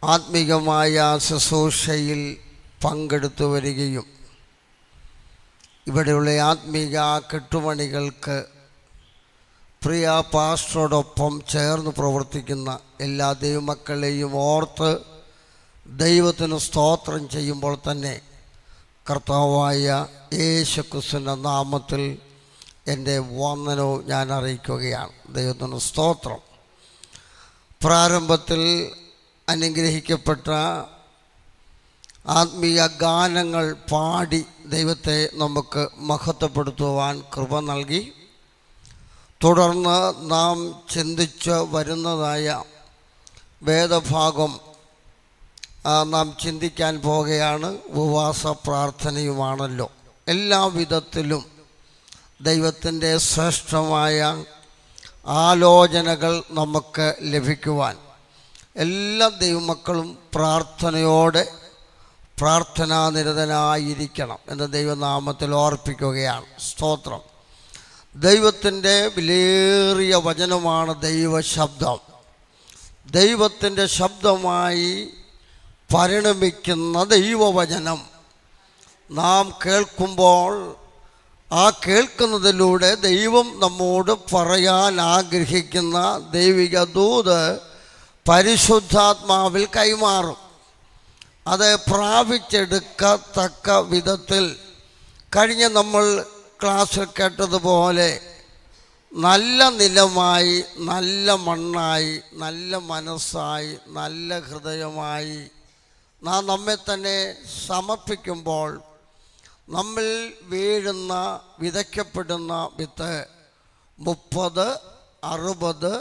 ആത്മീകമായ ശുശ്രൂഷയിൽ പങ്കെടുത്തു വരികയും ഇവിടെയുള്ള ആത്മീക കെട്ടുമണികൾക്ക് പ്രിയ പാസ്റ്ററോടൊപ്പം ചേർന്ന് പ്രവർത്തിക്കുന്ന എല്ലാ ദൈവമക്കളെയും ഓർത്ത് ദൈവത്തിന് സ്തോത്രം ചെയ്യുമ്പോൾ തന്നെ കർത്താവായ യേശുക്രിസ്തുവിൻ്റെ നാമത്തിൽ എൻ്റെ വന്ദനവും ഞാൻ അറിയിക്കുകയാണ്. ദൈവത്തിന് സ്തോത്രം. പ്രാരംഭത്തിൽ അനുഗ്രഹിക്കപ്പെട്ട ആത്മീയ ഗാനങ്ങൾ പാടി ദൈവത്തെ നമുക്ക് മഹത്വപ്പെടുത്തുവാൻ കൃപ നൽകി. തുടർന്ന് നാം ചിന്തിച്ച് വരുന്നതായ വേദഭാഗം നാം ചിന്തിക്കാൻ പോകുകയാണ്. ഉപവാസ പ്രാർത്ഥനയുമാണല്ലോ. എല്ലാ വിധത്തിലും ദൈവത്തിൻ്റെ ശ്രേഷ്ഠമായ ആലോചനകൾ നമുക്ക് ലഭിക്കുവാൻ എല്ലാ ദൈവമക്കളും പ്രാർത്ഥനയോടെ പ്രാർത്ഥനാനിരതനായിരിക്കണം എന്ന് ദൈവനാമത്തിൽ ഓർപ്പിക്കുകയാണ്. സ്തോത്രം. ദൈവത്തിൻ്റെ വിലയേറിയ വചനമാണ് ദൈവശബ്ദം. ദൈവത്തിൻ്റെ ശബ്ദമായി പരിണമിക്കുന്ന ദൈവവചനം നാം കേൾക്കുമ്പോൾ ആ കേൾക്കുന്നതിലൂടെ ദൈവം നമ്മോട് പറയാൻ ആഗ്രഹിക്കുന്ന ദൈവിക ദൂത് പരിശുദ്ധാത്മാവിൽ കൈമാറും. അത് പ്രാപിച്ചെടുക്കത്തക്ക വിധത്തിൽ കഴിഞ്ഞ നമ്മൾ ക്ലാസ്സിൽ കേട്ടതുപോലെ നല്ല നിലമായി, നല്ല മണ്ണായി, നല്ല മനസ്സായി, നല്ല ഹൃദയമായി നാം നമ്മെ തന്നെ സമർപ്പിക്കുമ്പോൾ നമ്മൾ വീഴുന്ന വിതയ്ക്കപ്പെടുന്ന വിത്ത് 30, 60,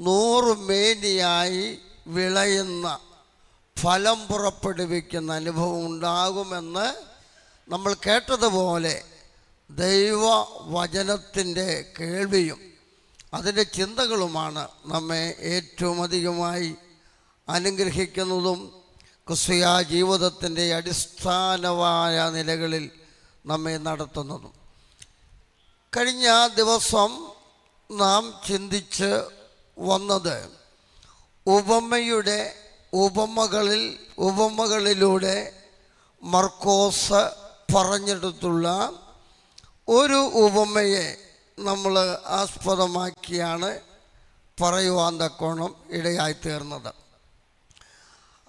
100 മേനിയായി വിളയുന്ന ഫലം പുറപ്പെടുവിക്കുന്ന അനുഭവം ഉണ്ടാകുമെന്ന് നമ്മൾ കേട്ടതുപോലെ ദൈവവചനത്തിൻ്റെ കേൾവിയും അതിൻ്റെ ചിന്തകളുമാണ് നമ്മെ ഏറ്റവും അധികമായി അനുഗ്രഹിക്കുന്നതും ക്രിസ്തീയ ജീവിതത്തിൻ്റെ അടിസ്ഥാനമായ നിലകളിൽ നമ്മെ നടത്തുന്നതും. കഴിഞ്ഞ ദിവസം നാം ചിന്തിച്ച് വന്നത് ഉപമകളിലൂടെ മർക്കോസ് പറഞ്ഞെടുത്തുള്ള ഒരു ഉപമയെ നമ്മൾ ആസ്പദമാക്കിയാണ് പറയുവാൻ തക്കോണം ഇടയായിത്തീർന്നത്.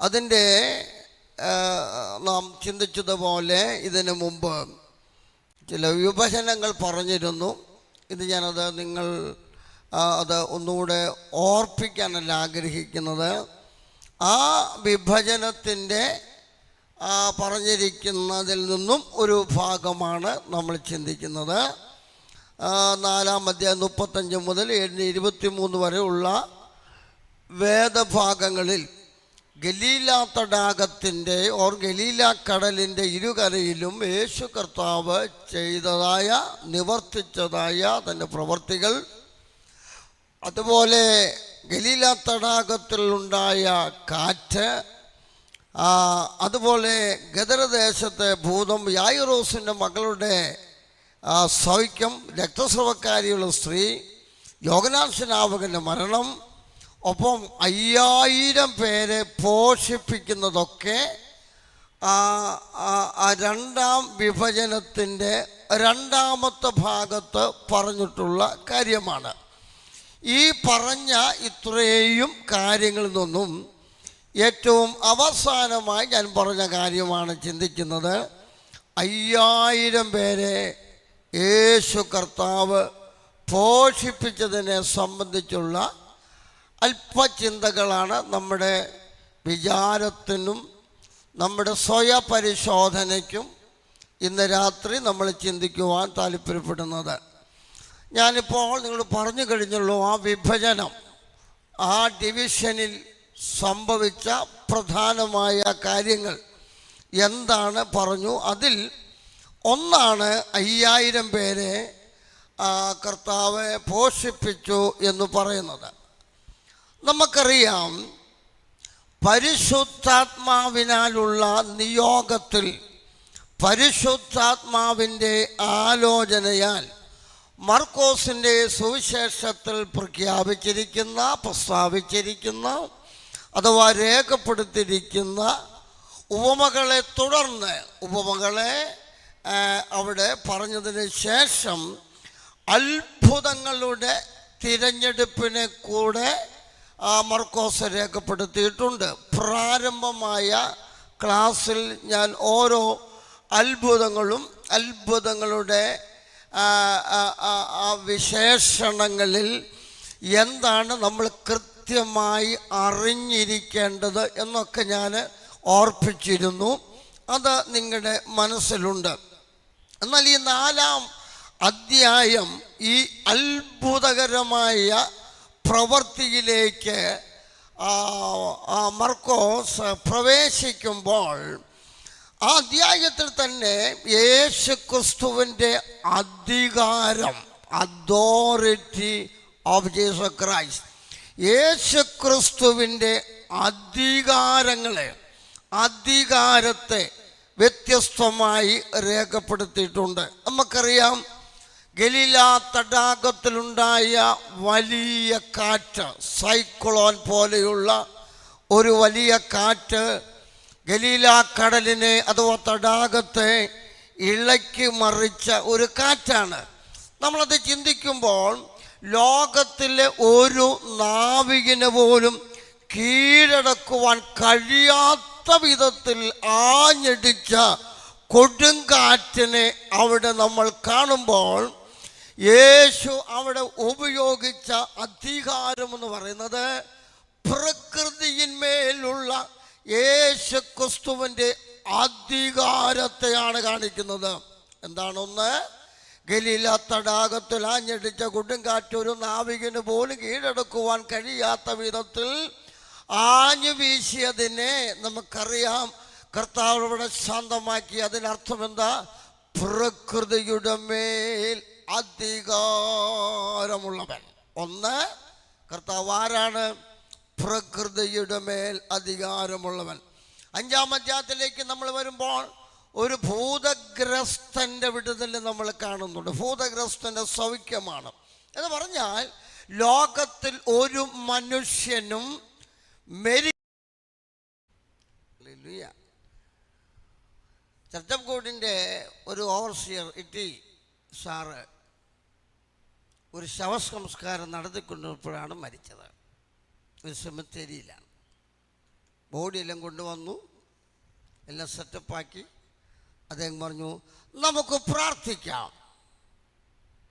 അതിൻ്റെ നാം ചിന്തിച്ചതുപോലെ ഇതിനു മുമ്പ് ചില വിഭജനങ്ങൾ പറഞ്ഞിരുന്നു. ഇത് ഞാനത് അത് ഒന്നുകൂടെ ഓർപ്പിക്കാനല്ല ആഗ്രഹിക്കുന്നത്. ആ വിഭജനത്തിൻ്റെ പറഞ്ഞിരിക്കുന്നതിൽ നിന്നും ഒരു ഭാഗമാണ് നമ്മൾ ചിന്തിക്കുന്നത്. 4-ാം അധ്യായം 35 മുതൽ 23 വരെ ഉള്ള വേദഭാഗങ്ങളിൽ ഗലീല തടാകത്തിൻ്റെ ഗലീല കടലിൻ്റെ ഇരുകരയിലും യേശു കർത്താവ് ചെയ്തതായ നിവർത്തിച്ചതായ തൻ്റെ പ്രവർത്തികൾ, അതുപോലെ ഗലീല തടാകത്തിലുണ്ടായ കാറ്റ്, അതുപോലെ ഗദരദേശത്തെ ഭൂതം, യായിറോസിൻ്റെ മകളുടെ സൗഖ്യം, രക്തസ്രവക്കാരിയുള്ള സ്ത്രീ, യോഹന്നാൻ സ്നാപകൻ്റെ മരണം, ഒപ്പം 5000 പേരെ പോഷിപ്പിക്കുന്നതൊക്കെ രണ്ടാം വിഭജനത്തിൻ്റെ രണ്ടാമത്തെ ഭാഗത്ത് പറഞ്ഞിട്ടുള്ള കാര്യമാണ്. ഈ പറഞ്ഞ ഇത്രയും കാര്യങ്ങളിൽ നിന്നും ഏറ്റവും അവസാനമായി ഞാൻ പറഞ്ഞ കാര്യമാണ് ചിന്തിക്കുന്നത്. 5000 പേരെ യേശു കർത്താവ് പോഷിപ്പിച്ചതിനെ സംബന്ധിച്ചുള്ള അല്പചിന്തകളാണ് നമ്മുടെ വിചാരത്തിനും നമ്മുടെ സ്വയപരിശോധനയ്ക്കും ഇന്ന് രാത്രി നമ്മൾ ചിന്തിക്കുവാൻ താല്പര്യപ്പെടുന്നത്. ഞാനിപ്പോൾ നിങ്ങൾ പറഞ്ഞു കഴിഞ്ഞുള്ളൂ ആ വിഭജനം, ആ ഡിവിഷനിൽ സംഭവിച്ച പ്രധാനമായ കാര്യങ്ങൾ എന്താണ് പറഞ്ഞു. അതിൽ ഒന്നാണ് 5000 പേരെ കർത്താവ് പോഷിപ്പിച്ചു എന്ന് പറയുന്നത്. നമുക്കറിയാം, പരിശുദ്ധാത്മാവിനാലുള്ള നിയോഗത്തിൽ, പരിശുദ്ധാത്മാവിൻ്റെ ആലോചനയാൽ മർക്കോസിൻ്റെ സുവിശേഷത്തിൽ പ്രസ്താവിച്ചിരിക്കുന്ന അഥവാ രേഖപ്പെടുത്തിയിരിക്കുന്ന ഉപമകളെ തുടർന്ന് ഉപമകളെ അവിടെ പറഞ്ഞതിന് ശേഷം അത്ഭുതങ്ങളുടെ തിരഞ്ഞെടുപ്പിനെ കൂടെ മർക്കോസ് രേഖപ്പെടുത്തിയിട്ടുണ്ട്. പ്രാരംഭമായ ക്ലാസ്സിൽ ഞാൻ ഓരോ അത്ഭുതങ്ങളുടെ വിശേഷണങ്ങളിൽ എന്താണ് നമ്മൾ കൃത്യമായി അറിഞ്ഞിരിക്കേണ്ടത് എന്നൊക്കെ ഞാൻ ഓർപ്പിച്ചിരുന്നു. അത് നിങ്ങളുടെ മനസ്സിലുണ്ട്. എന്നാൽ ഈ 4-ാം അധ്യായം ഈ അത്ഭുതകരമായ പ്രവൃത്തിയിലേക്ക് മർക്കോസ് പ്രവേശിക്കുമ്പോൾ ആ അധ്യായത്തിൽ തന്നെ യേശുക്രിസ്തുവിൻ്റെ അധികാരം, അതോറിറ്റി ഓഫ് ജീസസ് ക്രൈസ്റ്റ്, യേശുക്രിസ്തുവിൻ്റെ അധികാരത്തെ വ്യത്യസ്തമായി രേഖപ്പെടുത്തിയിട്ടുണ്ട്. നമുക്കറിയാം, ഗലീല തടാകത്തിലുണ്ടായ വലിയ കാറ്റ്, സൈക്ലോൺ പോലെയുള്ള ഒരു വലിയ കാറ്റ് ഗലീല കടലിനെ അഥവാ തടാകത്തെ ഇളക്കി മറിച്ച ഒരു കാറ്റാണ്. നമ്മളത് ചിന്തിക്കുമ്പോൾ ലോകത്തിലെ ഒരു നാവികന് പോലും കീഴടക്കുവാൻ കഴിയാത്ത വിധത്തിൽ ആഞ്ഞടിച്ച കൊടുങ്കാറ്റിനെ അവിടെ നമ്മൾ കാണുമ്പോൾ യേശു അവിടെ ഉപയോഗിച്ച അധികാരമെന്ന് പറയുന്നത് പ്രകൃതിയിന്മേലുള്ള യേശുക്രിസ്തുവിൻ്റെ അധികാരത്തെയാണ് കാണിക്കുന്നത്. എന്താണൊന്ന്? ഗലീല തടാകത്തിൽ ആഞ്ഞടിച്ച കൊടുങ്കാറ്റ് ഒരു നാവികന് പോലും കീഴടക്കുവാൻ കഴിയാത്ത വിധത്തിൽ ആഞ്ഞു വീശിയതിനെ നമുക്കറിയാം കർത്താവ് ഇവിടെ ശാന്തമാക്കി. അതിനർത്ഥം എന്താ? പ്രകൃതിയുടെ മേൽ അധികാരമുള്ളവൻ. ഒന്ന്, കർത്താവ് ആരാണ്? പ്രകൃതിയുടെ മേൽ അധികാരമുള്ളവൻ. 5-ാം അധ്യായത്തിലേക്ക് നമ്മൾ വരുമ്പോൾ ഒരു ഭൂതഗ്രസ്തൻ്റെ വിടുതൽ നമ്മൾ കാണുന്നുണ്ട്. ഭൂതഗ്രസ്തൻ്റെ സൗഖ്യമാണ് എന്ന് പറഞ്ഞാൽ ലോകത്തിൽ ഒരു മനുഷ്യനും ചർച്ചക്കോടിൻ്റെ ഒരു ഓവർസിയർ ഇട്ടി സാറ് ഒരു ശവസംസ്കാരം നടത്തിക്കൊണ്ടിരുന്നപ്പോഴാണ് മരിച്ചത്. ഒരു സെമിത്തേരിയിലാണ്. ബോഡിയെല്ലാം കൊണ്ടുവന്നു, എല്ലാം സെറ്റപ്പാക്കി. അദ്ദേഹം പറഞ്ഞു, നമുക്ക് പ്രാർത്ഥിക്കാം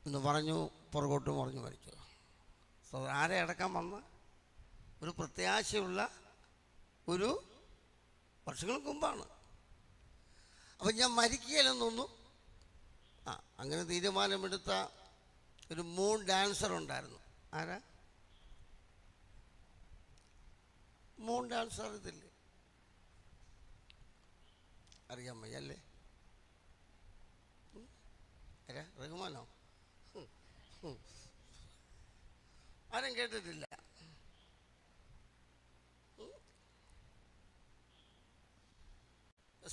എന്ന് പറഞ്ഞു. പുറകോട്ട് മറിഞ്ഞു മരിച്ചു. ആരെ അടക്കാൻ വന്ന ഒരു പ്രത്യാശയുള്ള ഒരു വർഷങ്ങൾക്ക് മുമ്പാണ്. അപ്പം ഞാൻ മരിക്കുകയില്ലെന്ന് തോന്നുന്നു. അങ്ങനെ തീരുമാനമെടുത്ത ഒരു മൂൺ ഡാൻസർ ഉണ്ടായിരുന്നു. ആരാ മൂൺ ഡാൻസർ? ഇതില്ലേ? അറിയാൻ വയ്യ അല്ലേ? റഹ്മാനോ? ആരും കേട്ടിട്ടില്ല.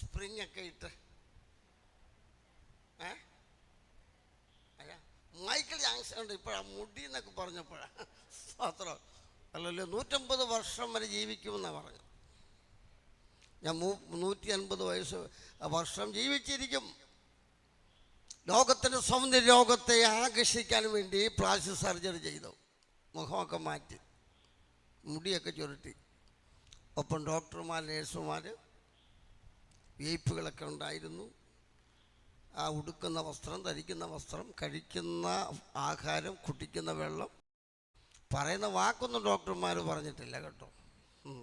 സ്പ്രിങ് ഒക്കെ ഇട്ട് മൈക്കിൾ ജാക്സൺ ഉണ്ട്. ഇപ്പോഴാ മുടി എന്നൊക്കെ പറഞ്ഞപ്പോഴാ അത്ര അല്ലല്ലോ. 150 വർഷം വരെ ജീവിക്കുമെന്നാണ് പറഞ്ഞത്. ഞാൻ 150 വർഷം ജീവിച്ചിരിക്കും. ലോകത്തിൻ്റെ സൗന്ദര്യ രോഗത്തെ ആകർഷിക്കാൻ വേണ്ടി പ്ലാസ്റ്റിക് സർജറി ചെയ്തു. മുഖമൊക്കെ മാറ്റി, മുടിയൊക്കെ ചുരുട്ടി. ഒപ്പം ഡോക്ടർമാർ, നേഴ്സുമാർ, വേയ്പ്പുകളൊക്കെ ഉണ്ടായിരുന്നു. ആ ഉടുക്കുന്ന വസ്ത്രം, ധരിക്കുന്ന വസ്ത്രം, കഴിക്കുന്ന ആഹാരം, കുടിക്കുന്ന വെള്ളം, പറയുന്ന വാക്കൊന്നും ഡോക്ടർമാർ പറഞ്ഞിട്ടില്ല കേട്ടോ.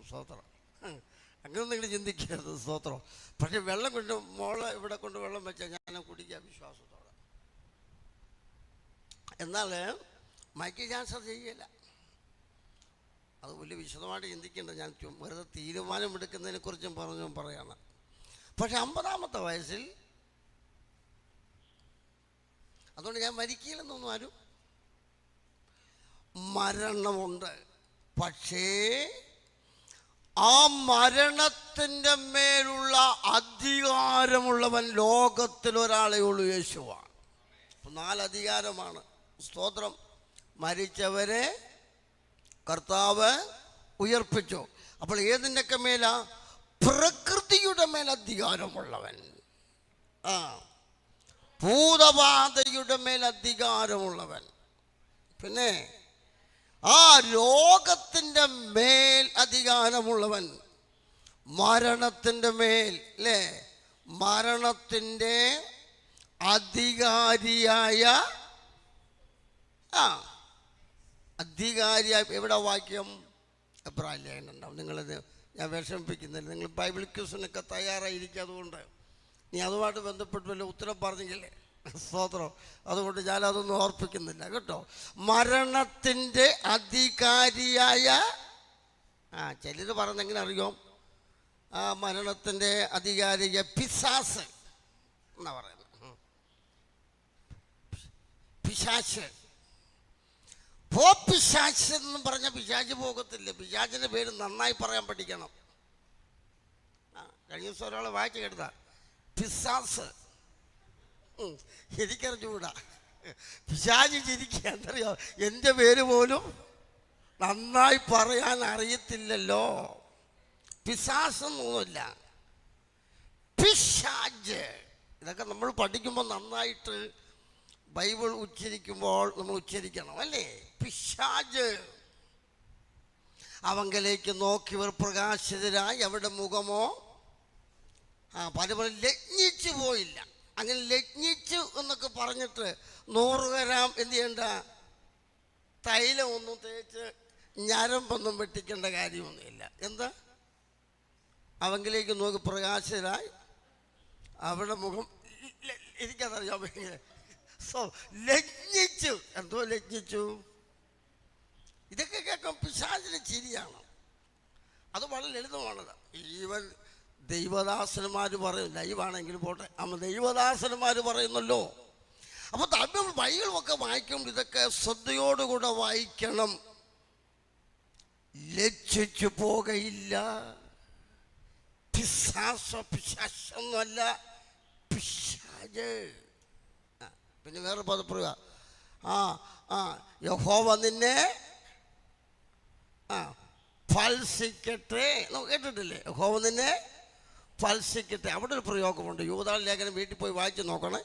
സ്തോത്രം. അങ്ങനെയൊന്നും നിങ്ങൾ ചിന്തിക്കരുത്. സ്തോത്രം. പക്ഷെ വെള്ളം കൊണ്ട് മോളെ ഇവിടെ കൊണ്ട് വെള്ളം വെച്ചാൽ ഞാൻ കുടിക്കുക വിശ്വാസത്തോടെ. എന്നാൽ മൈക്കിൾ ജാക്സൺ ചെയ്യില്ല. അത് വലിയ വിശദമായിട്ട് ചിന്തിക്കേണ്ടത്. ഞാൻ വെറുതെ തീരുമാനമെടുക്കുന്നതിനെ കുറിച്ചും പറയാണ്. പക്ഷെ 50-ാമത്തെ വയസ്സിൽ, അതുകൊണ്ട് ഞാൻ മരിക്കില്ലെന്നൊന്നും ആരും, മരണമുണ്ട്. പക്ഷേ ആ മരണത്തിൻ്റെ മേലുള്ള അധികാരമുള്ളവൻ ലോകത്തിൽ ഒരാളെ ഉള്ളൂ, യേശുവാണ്. 4 അധികാരമാണ്. സ്തോത്രം. മരിച്ചവരെ കർത്താവ് ഉയർപ്പിച്ചു. അപ്പോൾ ഏതിൻ്റെയൊക്കെ മേലാ? പ്രകൃതിയുടെ മേൽ അധികാരമുള്ളവൻ. ഭൂതബാധയുടെ മേൽ അധികാരമുള്ളവൻ. പിന്നെ ആ രോഗത്തിൻ്റെ മേൽ അധികാരമുള്ളവൻ, മരണത്തിൻ്റെ മേൽ, അല്ലേ, മരണത്തിൻ്റെ അധികാരിയായ എവിടെ വാക്യം? എബ്രായ ലേഖനം ഉണ്ടാവും. നിങ്ങളത് ഞാൻ വിഷമിപ്പിക്കുന്നില്ല. നിങ്ങൾ ബൈബിൾ ക്യൂസിനൊക്കെ തയ്യാറായിരിക്കും. അതുകൊണ്ട് നീ അതുമായിട്ട് ബന്ധപ്പെട്ട് വല്ല ഉത്തരം പറഞ്ഞെങ്കിലേ സ്തോത്രം. അതുകൊണ്ട് ഞാനതൊന്നും ഓർപ്പിക്കുന്നില്ല കേട്ടോ. മരണത്തിൻ്റെ അധികാരിയായ ചിലർ പറഞ്ഞെങ്ങനെ അറിയോ? മരണത്തിൻ്റെ അധികാരിയ പിശാച് എന്നാ പറയുന്നത്. പിശാച്. പിശാച് എന്നും പറഞ്ഞ പിശാച് പോകത്തില്ല. പിശാചിൻ്റെ പേര് നന്നായി പറയാൻ പഠിക്കണം. കഴിഞ്ഞ ദിവസം ഒരാളെ വായിച്ചു കേട്ടതാ, പിശാച്. എനിക്കറിഞ്ഞുകൂടാ. പിശാച് ചിരിക്കുക. എന്തറിയോ? എൻ്റെ പേര് പോലും നന്നായി പറയാൻ അറിയത്തില്ലല്ലോ. പിശാചൊന്നുമില്ല, പിശാച്. ഇതൊക്കെ നമ്മൾ പഠിക്കുമ്പോൾ നന്നായിട്ട് ബൈബിൾ ഉച്ചരിക്കുമ്പോൾ നമ്മൾ ഉച്ചരിക്കണം, അല്ലേ? പിശാച്. അവങ്കലേക്ക് നോക്കിയവർ പ്രകാശിതരായി അവരുടെ മുഖമോ പലപ്പോഴും ലജ്ഞിച്ചു പോയില്ല. അങ്ങനെ ലജ്ഞിച്ചു എന്നൊക്കെ പറഞ്ഞിട്ട് 100 ഗ്രാം എന്ത് ചെയ്യണ്ട? തൈലം ഒന്നും തേച്ച് ഞരമ്പൊന്നും വെട്ടിക്കേണ്ട കാര്യമൊന്നുമില്ല. എന്താ? അവങ്കിലേക്ക് നോക്കി പ്രകാശിതരായി അവരുടെ മുഖം, എനിക്കതറിയാം, ലജ്ഞിച്ചു. എന്തോ ലജ്ഞിച്ചു? ഇതൊക്കെ കേൾക്കാൻ പിശാചിന് ചിരിയാണ്. അത് വളരെ ലളിതമാണത്. ഈവൻ ദൈവദാസന്മാർ പറയും, ലൈവാണെങ്കിലും പോട്ടെ, ദൈവദാസന്മാർ പറയുന്നല്ലോ. അപ്പോൾ നമ്മൾ ബൈബിളൊക്കെ വായിക്കുമ്പോൾ ഇതൊക്കെ ശ്രദ്ധയോടുകൂടെ വായിക്കണം. ലജ്ജിച്ചു പോകയില്ല. പിശാചൊന്നുമല്ല, പിശാച്. പിന്നെ വേറെ പദപ്രയോഗ, യഹോവ നിന്നെ ഫൽസിക്കട്ടെ. കേട്ടിട്ടില്ലേ? യഹോവ നിന്നെ ഫൽസിക്കട്ടെ. അവിടെ ഒരു പ്രയോഗമുണ്ട്. യൂദാ ലേഖനം വീട്ടിൽ പോയി വായിച്ച് നോക്കണേ.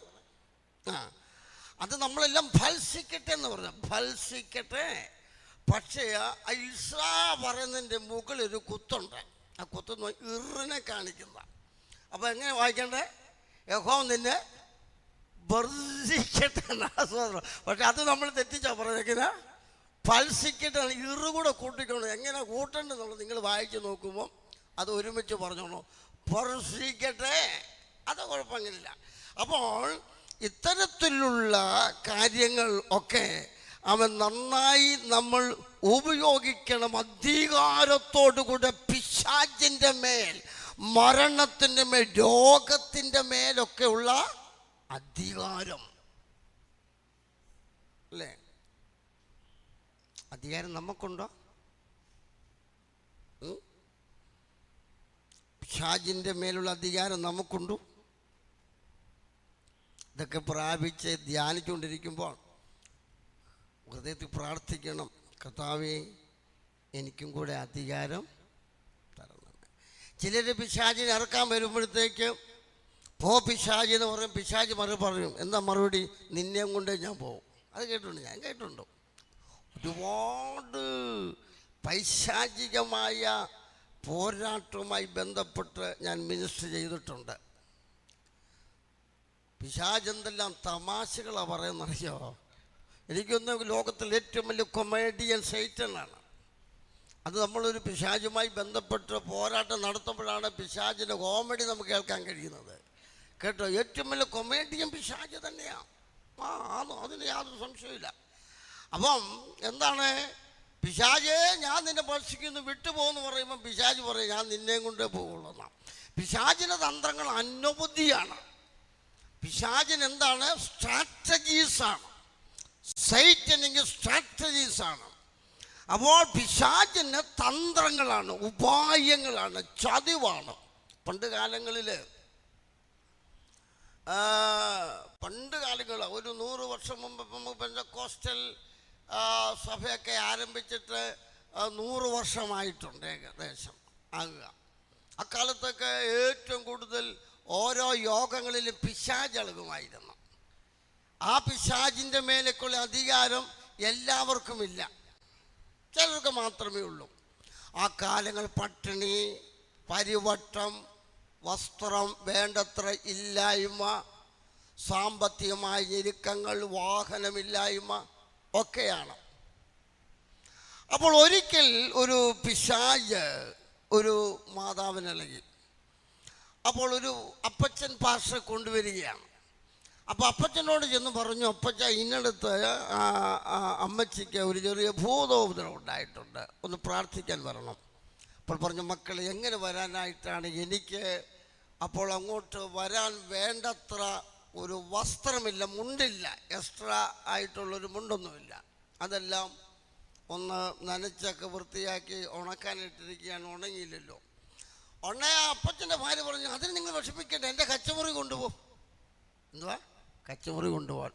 അത് നമ്മളെല്ലാം ഫൽസിക്കട്ടെ എന്ന് പറഞ്ഞ ഫൽസിക്കട്ടെ. പക്ഷേ ഇസ്രാ പറയുന്നതിൻ്റെ മുകളിൽ ഒരു കുത്തുണ്ട്. ആ കുത്തെന്ന് ഇറിനെ കാണിക്കുന്ന. അപ്പോൾ എങ്ങനെ വായിക്കണ്ടേ? യഹോവ നിന്നെ വർദ്ധിക്കട്ടെ എന്നാ. പക്ഷെ അത് നമ്മൾ തെറ്റിച്ചാ പറഞ്ഞേക്കുന്ന ഫൽസിക്കട്ടെ. ഇറുകൂടെ കൂട്ടിക്കൊണ്ട് എങ്ങനെ കൂട്ടണ്ടെന്നുള്ളത് നിങ്ങൾ വായിച്ച് നോക്കുമ്പോൾ അത് ഒരുമിച്ച് പറഞ്ഞോളൂ. വർദ്ധിക്കട്ടെ. അത് കുഴപ്പമില്ല. അപ്പോൾ ഇത്തരത്തിലുള്ള കാര്യങ്ങൾ ഒക്കെ അവൻ നന്നായി നമ്മൾ ഉപയോഗിക്കണം. അധികാരത്തോടുകൂടെ പിശാചിൻ്റെ മേൽ, മരണത്തിൻ്റെ മേൽ, രോഗത്തിൻ്റെ മേലൊക്കെ ഉള്ള അധികാരം, അല്ലേ? അധികാരം നമുക്കുണ്ടോ? പിശാചിൻ്റെ മേലുള്ള അധികാരം നമുക്കുണ്ടോ? ഇതൊക്കെ പ്രാപിച്ച് ധ്യാനിച്ചുകൊണ്ടിരിക്കുമ്പോൾ ഹൃദയത്തിൽ പ്രാർത്ഥിക്കണം, കർത്താവേ എനിക്കും കൂടെ അധികാരം തരണം. ചിലർ പിശാചിനെ ഇറക്കാൻ വരുമ്പോഴത്തേക്ക് പിശാചി എന്ന് പറയും. പിശാചി പറയും. എന്താ മറുപടി? നിന്നെയും കൊണ്ട് ഞാൻ പോകും. അത് കേട്ടിട്ടുണ്ട്, ഞാൻ കേട്ടിട്ടുണ്ട്. ഒരുപാട് പൈശാചികമായ പോരാട്ടവുമായി ബന്ധപ്പെട്ട് ഞാൻ മിനിസ്റ്റർ ചെയ്തിട്ടുണ്ട്. പിശാചെന്തെല്ലാം തമാശകളാണ് പറയുന്നറിയോ? എനിക്കൊന്ന് ലോകത്തിൽ ഏറ്റവും വലിയ കൊമേഡിയൻ സൈറ്റനാണ്. അത് നമ്മളൊരു പിശാചുമായി ബന്ധപ്പെട്ട് പോരാട്ടം നടത്തുമ്പോഴാണ് പിശാചിൻ്റെ കോമഡി നമുക്ക് കേൾക്കാൻ കഴിയുന്നത്. കേട്ടോ? ഏറ്റവും വലിയ കൊമേഡിയൻ പിശാച് തന്നെയാണ്. അതിന് യാതൊരു സംശയമില്ല. അപ്പം എന്താണ്? പിശാചേ ഞാൻ നിന്നെ ഭക്ഷിക്കുന്നു വിട്ടുപോകുന്നു പറയുമ്പോൾ പിശാച് പറയും ഞാൻ നിന്നെയും കൊണ്ടേ പോകുള്ളൂ എന്നാണ്. പിശാചിൻ്റെ തന്ത്രങ്ങൾ അനവധിയാണ്. പിശാചിന് എന്താണ്? സ്ട്രാറ്റജീസാണ്. സൈറ്റനിങ് സ്ട്രാറ്റജീസാണ്. അപ്പോൾ പിശാചിന് തന്ത്രങ്ങളാണ്, ഉപായങ്ങളാണ്, ചതിവാണ്. പണ്ട് കാലങ്ങളിൽ ഒരു 100 വർഷം മുമ്പ് പെന്തക്കോസ്റ്റൽ സഭയൊക്കെ ആരംഭിച്ചിട്ട് 100 വർഷമായിട്ടുണ്ട് ഏകദേശം ആകുക. അക്കാലത്തൊക്കെ ഏറ്റവും കൂടുതൽ ഓരോ യോഗങ്ങളിലും പിശാചളകുമായിരുന്നു. ആ പിശാചിൻ്റെ മേലേക്കുള്ള അധികാരം എല്ലാവർക്കുമില്ല, ചിലർക്ക് മാത്രമേ ഉള്ളൂ. ആ കാലങ്ങൾ പട്ടിണി, പരിവട്ടം, വസ്ത്രം വേണ്ടത്ര ഇല്ലായ്മ, സാമ്പത്തികമായ ഞെരുക്കങ്ങൾ, വാഹനമില്ലായ്മ ഒക്കെയാണ്. അപ്പോൾ ഒരിക്കൽ ഒരു പിശാച് ഒരു മാതാവിനിളകി. അപ്പോൾ ഒരു അപ്പച്ചൻ പാസ്റ്റർ കൊണ്ടുവരികയാണ്. അപ്പോൾ അപ്പച്ചനോട് ചെന്ന് പറഞ്ഞു, അപ്പച്ച ഇന്നടുത്ത് അമ്മച്ചിക്ക് ഒരു ചെറിയ ഭൂതോപദ്രവം ഉണ്ടായിട്ടുണ്ട്, ഒന്ന് പ്രാർത്ഥിക്കാൻ വരണം. അപ്പോൾ പറഞ്ഞു, മക്കളെ എങ്ങനെ വരാനായിട്ടാണ്? എനിക്ക് അപ്പോൾ അങ്ങോട്ട് വരാൻ വേണ്ടത്ര ഒരു വസ്ത്രമില്ല, മുണ്ടില്ല, എക്സ്ട്രാ ആയിട്ടുള്ളൊരു മുണ്ടൊന്നുമില്ല. അതെല്ലാം ഒന്ന് നനച്ചൊക്കെ വൃത്തിയാക്കി ഉണക്കാനിട്ടിരിക്കുകയാണ്, ഉണങ്ങിയില്ലല്ലോ. അപ്പച്ചൻ്റെ ഭാര്യ പറഞ്ഞു, അതിന് നിങ്ങൾ വിഷമിക്കേണ്ട, എൻ്റെ കച്ചമുറി കൊണ്ടുപോകും. എന്തുവാ? കച്ചമുറി കൊണ്ടുപോകാൻ.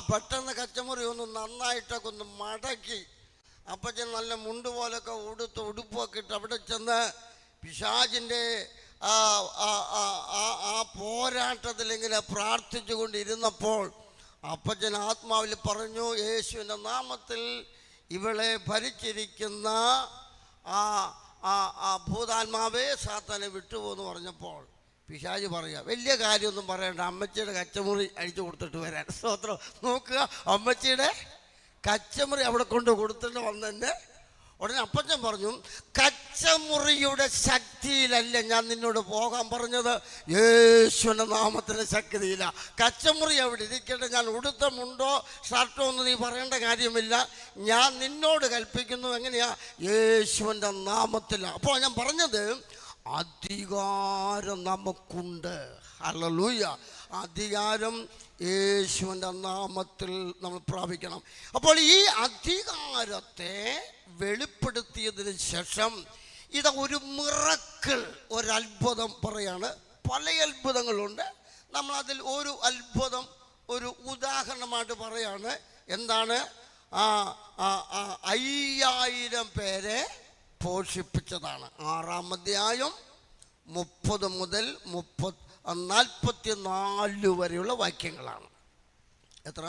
പെട്ടെന്ന് കച്ചമുറി ഒന്ന് നന്നായിട്ടൊക്കെ ഒന്ന് മടക്കി അപ്പച്ചൻ നല്ല മുണ്ട് പോലൊക്കെ ഉടുത്ത് ഉടുപ്പൊക്കെ ഇട്ട് അവിടെ ചെന്ന് പിശാചിൻ്റെ ആ പോരാട്ടത്തിൽ ഇങ്ങനെ പ്രാർത്ഥിച്ചു കൊണ്ടിരുന്നപ്പോൾ അപ്പച്ചൻ ആത്മാവിൽ പറഞ്ഞു, യേശുവിൻ്റെ നാമത്തിൽ ഇവളെ ഭരിച്ചിരിക്കുന്ന ആ ഭൂതാത്മാവേ സാത്താനെ വിട്ടുപോകുന്നു പറഞ്ഞപ്പോൾ പിശാച് പറയുക, വലിയ കാര്യമൊന്നും പറയണ്ട, അമ്മച്ചിയുടെ കച്ചമുറി അഴിച്ചു കൊടുത്തിട്ട് വരാൻ. സ്തോത്രം. നോക്കുക, അമ്മച്ചിയുടെ കച്ചമുറി അവിടെ കൊണ്ട് കൊടുത്തിട്ട് വന്നെ. ഉടനെ അപ്പച്ചൻ പറഞ്ഞു, കച്ചമുറിയുടെ ശക്തിയിലല്ല ഞാൻ നിന്നോട് പോകാൻ പറഞ്ഞത്, യേശുവിൻ്റെ നാമത്തിൻ്റെ ശക്തിയില്ല. കച്ചമുറി അവിടെ ഇരിക്കട്ടെ, ഞാൻ ഉടുത്ത മുണ്ടോ ഷർട്ടോ ഒന്നും നീ പറയേണ്ട കാര്യമില്ല, ഞാൻ നിന്നോട് കൽപ്പിക്കുന്നു. എങ്ങനെയാ? യേശുവിൻ്റെ നാമത്തിലാണ്. അപ്പോൾ ഞാൻ പറഞ്ഞത്, അധികാരം നമുക്കുണ്ട്. ഹല്ലേലൂയ. അധികാരം യേശുവിൻ്റെ നാമത്തിൽ നമ്മൾ പ്രാപിക്കണം. അപ്പോൾ ഈ അധികാരത്തെ വെളിപ്പെടുത്തിയതിന് ശേഷം ഇത് ഒരു മിറക്കിൾ, ഒരത്ഭുതം പറയാണ്. പല അത്ഭുതങ്ങളുണ്ട്. നമ്മളതിൽ ഒരു അത്ഭുതം ഒരു ഉദാഹരണമായിട്ട് പറയാണ്. എന്താണ്? 5000 പേരെ പോഷിപ്പിച്ചതാണ്. 6-ാം അധ്യായം 30 മുതൽ 44 വരെയുള്ള വാക്യങ്ങളാണ്. എത്ര?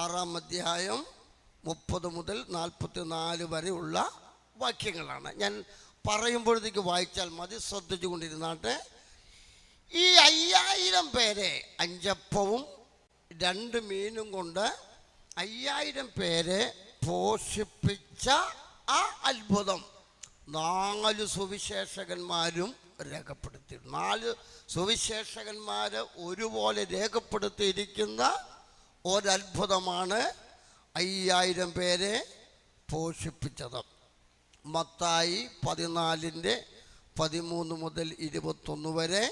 6-ാം അധ്യായം 30 മുതൽ 44 വരെയുള്ള വാക്യങ്ങളാണ്. ഞാൻ പറയുമ്പോഴത്തേക്ക് വായിച്ചാൽ മതി, ശ്രദ്ധിച്ചു കൊണ്ടിരുന്നാട്ടെ. ഈ 5000 പേരെ 5 അപ്പവും 2 മീനും കൊണ്ട് 5000 പേരെ പോഷിപ്പിച്ച ആ അത്ഭുതം 4 സുവിശേഷകന്മാരും രേഖപ്പെടുത്തി. 4 സുവിശേഷകന്മാർ ഒരുപോലെ രേഖപ്പെടുത്തിയിരിക്കുന്ന ഒരത്ഭുതമാണ് 5000 പേരെ പോഷിപ്പിച്ചത്. മത്തായി 14:13 മുതൽ 21 വരെ,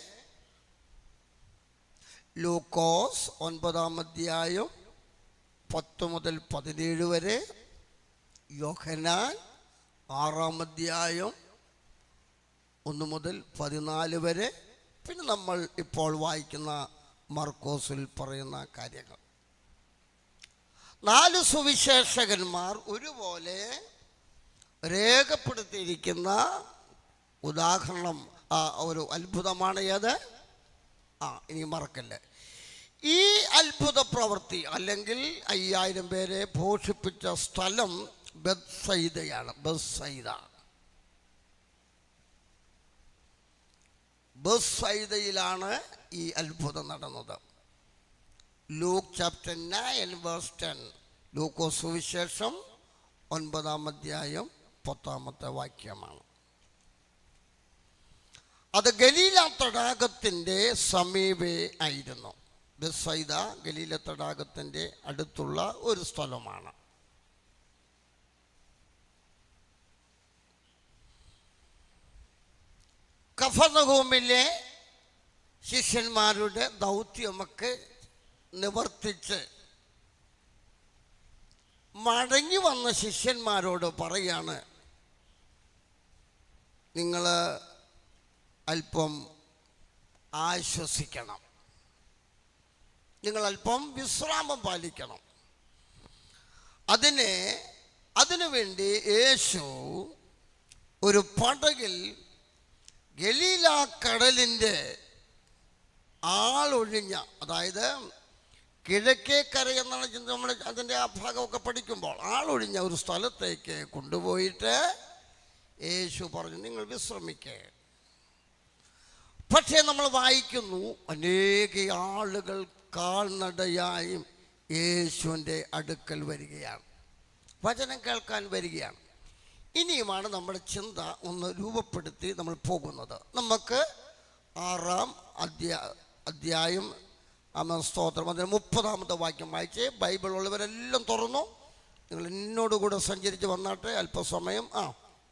ലൂക്കോസ് 9-ാം അധ്യായം 10 മുതൽ 17 വരെ, യോഹന്നാൻ 6-ാം അധ്യായം 1 മുതൽ 14 വരെ, പിന്നെ നമ്മൾ ഇപ്പോൾ വായിക്കുന്ന മർക്കോസിൽ പറയുന്ന കാര്യങ്ങൾ. 4 സുവിശേഷകന്മാർ ഒരുപോലെ രേഖപ്പെടുത്തിയിരിക്കുന്ന ഉദാഹരണം, ഒരു അത്ഭുതമാണ് ഏത്? ഇനി മറക്കല്ലേ. ഈ അത്ഭുത പ്രവൃത്തി അല്ലെങ്കിൽ 5000 പേരെ പോഷിപ്പിച്ച സ്ഥലം ബെത്സയിദയാണ്. ബെത്സയിദയിലാണ് ഈ അത്ഭുതം നടന്നത്. ലൂക്ക് ചാപ്റ്റർ 9:10, ലൂക്കോസ് സുവിശേഷം 9-ാം അധ്യായം 10-ാമത്തെ വാക്യമാണ്. അത് ഗലീല തടാകത്തിൻ്റെ സമീപേ ആയിരുന്നു. ബെത്സയിദ ഗലീല തടാകത്തിൻ്റെ അടുത്തുള്ള ഒരു സ്ഥലമാണ്. കഫർനഹൂമിലെ ശിഷ്യന്മാരുടെ ദൗത്യമൊക്കെ നിവർത്തിച്ച് മടങ്ങി വന്ന ശിഷ്യന്മാരോട് പറയാണ്, നിങ്ങൾ അല്പം ആശ്വസിക്കണം, നിങ്ങൾ അല്പം വിശ്രാമം പാലിക്കണം. അതിന് അതിനുവേണ്ടി യേശു ഒരു പടകിൽ ഗലീല കടലിൻ്റെ ആളൊഴിഞ്ഞ, അതായത് കിഴക്കേക്കര എന്നാണ് നമ്മൾ അതിൻ്റെ ആ ഭാഗമൊക്കെ പഠിക്കുമ്പോൾ, ആളൊഴിഞ്ഞ ഒരു സ്ഥലത്തേക്ക് കൊണ്ടുപോയിട്ട് യേശു പറഞ്ഞു, നിങ്ങൾ വിശ്രമിക്കേ. പക്ഷേ നമ്മൾ വായിക്കുന്നു, അനേക ആളുകൾ കാൽനടയായും യേശുവിൻ്റെ അടുക്കൽ വരികയാണ്, വചനം കേൾക്കാൻ വരികയാണ്. ഇനിയുമാണ് നമ്മുടെ ചിന്ത ഒന്ന് രൂപപ്പെടുത്തി നമ്മൾ പോകുന്നത്. നമുക്ക് 6-ാം അധ്യായം സ്തോത്രം, അതിന് 30-ാമത്തെ വാക്യം വായിച്ച്, ബൈബിൾ ഉള്ളവരെല്ലാം തുറന്നു, നിങ്ങൾ എന്നോടുകൂടെ സഞ്ചരിച്ച് വന്നാട്ടെ അല്പസമയം.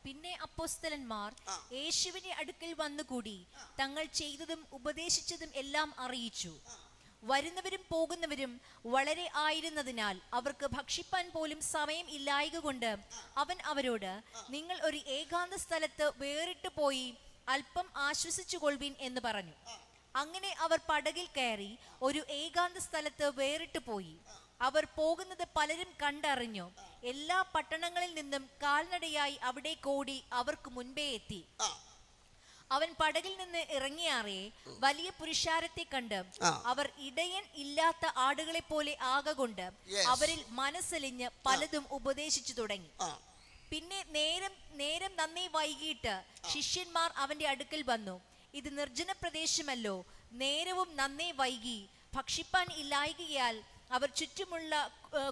പിന്നെ അപ്പോസ്തലന്മാർ യേശുവിന്റെ അടുക്കൽ വന്നുകൂടി തങ്ങൾ ചെയ്തതും ഉപദേശിച്ചതും എല്ലാം അറിയിച്ചു. വരുന്നവരും പോകുന്നവരും വളരെ ആയിരുന്നതിനാൽ അവർക്ക് ഭക്ഷിപ്പാൻ പോലും സമയം ഇല്ലായക കൊണ്ട് അവൻ അവരോട്, നിങ്ങൾ ഒരു ഏകാന്ത സ്ഥലത്ത് വേറിട്ട് പോയി അല്പം ആശ്വസിച്ചു കൊള്ളുവിൻ എന്ന് പറഞ്ഞു. അങ്ങനെ അവർ പടകിൽ കയറി ഒരു ഏകാന്ത സ്ഥലത്ത് വേറിട്ട് പോയി. അവർ പോകുന്നത് പലരും കണ്ടറിഞ്ഞു. എല്ലാ പട്ടണങ്ങളിൽ നിന്നും കാൽനടയായി അവിടെ കൂടി അവർക്ക് മുൻപേ എത്തി. അവൻ പടകിൽ നിന്ന് ഇറങ്ങിയാറേ വലിയ പുരുഷാരത്തെ കണ്ട് അവർ ഇടയൻ ഇല്ലാത്ത ആടുകളെ പോലെ ആകൊണ്ട് അവരിൽ മനസ്സലിഞ്ഞ് പലതും ഉപദേശിച്ചു തുടങ്ങി. പിന്നെ നേരം നന്നേ വൈകിട്ട് ശിഷ്യന്മാർ അവന്റെ അടുക്കൽ വന്നു. ഇത് നിർജ്ജന പ്രദേശമല്ലോ, നേരവും നന്നേ വൈകി, ഭക്ഷിപ്പാൻ ഇല്ലായ്കയാൽ അവർ ചുറ്റുമുള്ള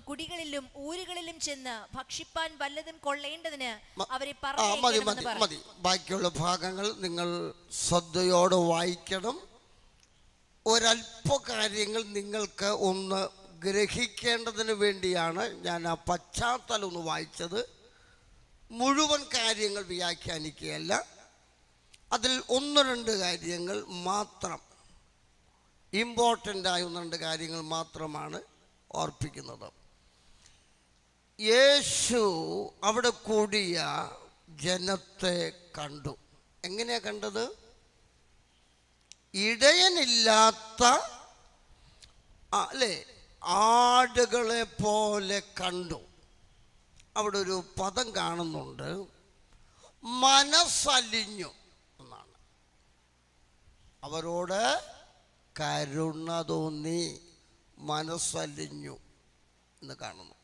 കുടികളിലും ഊരുകളിലും ചെന്ന് ഭക്ഷിപ്പാൻ വല്ലതും കൊള്ളേണ്ടതിന് അവരെ മതി. ബാക്കിയുള്ള ഭാഗങ്ങൾ നിങ്ങൾ ശ്രദ്ധയോടെ വായിക്കണം. ഒരല്പ കാര്യങ്ങൾ നിങ്ങൾക്ക് ഒന്ന് ഗ്രഹിക്കേണ്ടതിന് വേണ്ടിയാണ് ഞാൻ ആ പശ്ചാത്തലം ഒന്ന് വായിച്ചത്. മുഴുവൻ കാര്യങ്ങൾ വ്യാഖ്യാനിക്കുകയല്ല, അതിൽ 1-2 കാര്യങ്ങൾ മാത്രം, ഇമ്പോർട്ടൻ്റ് ആയ 1-2 കാര്യങ്ങൾ മാത്രമാണ് ഓർപ്പിക്കുന്നത്. യേശു അവിടെ കൂടിയ ജനത്തെ കണ്ടു. എങ്ങനെയാ കണ്ടത്? ഇടയനില്ലാത്ത അല്ലേ ആടുകളെ പോലെ കണ്ടു. അവിടെ ഒരു പദം കാണുന്നുണ്ട്, മനസ്സലിഞ്ഞു എന്നാണ്. അവരോട് കരുണ തോന്നി, മനസ്സലിഞ്ഞു എന്ന് കാണുന്നു.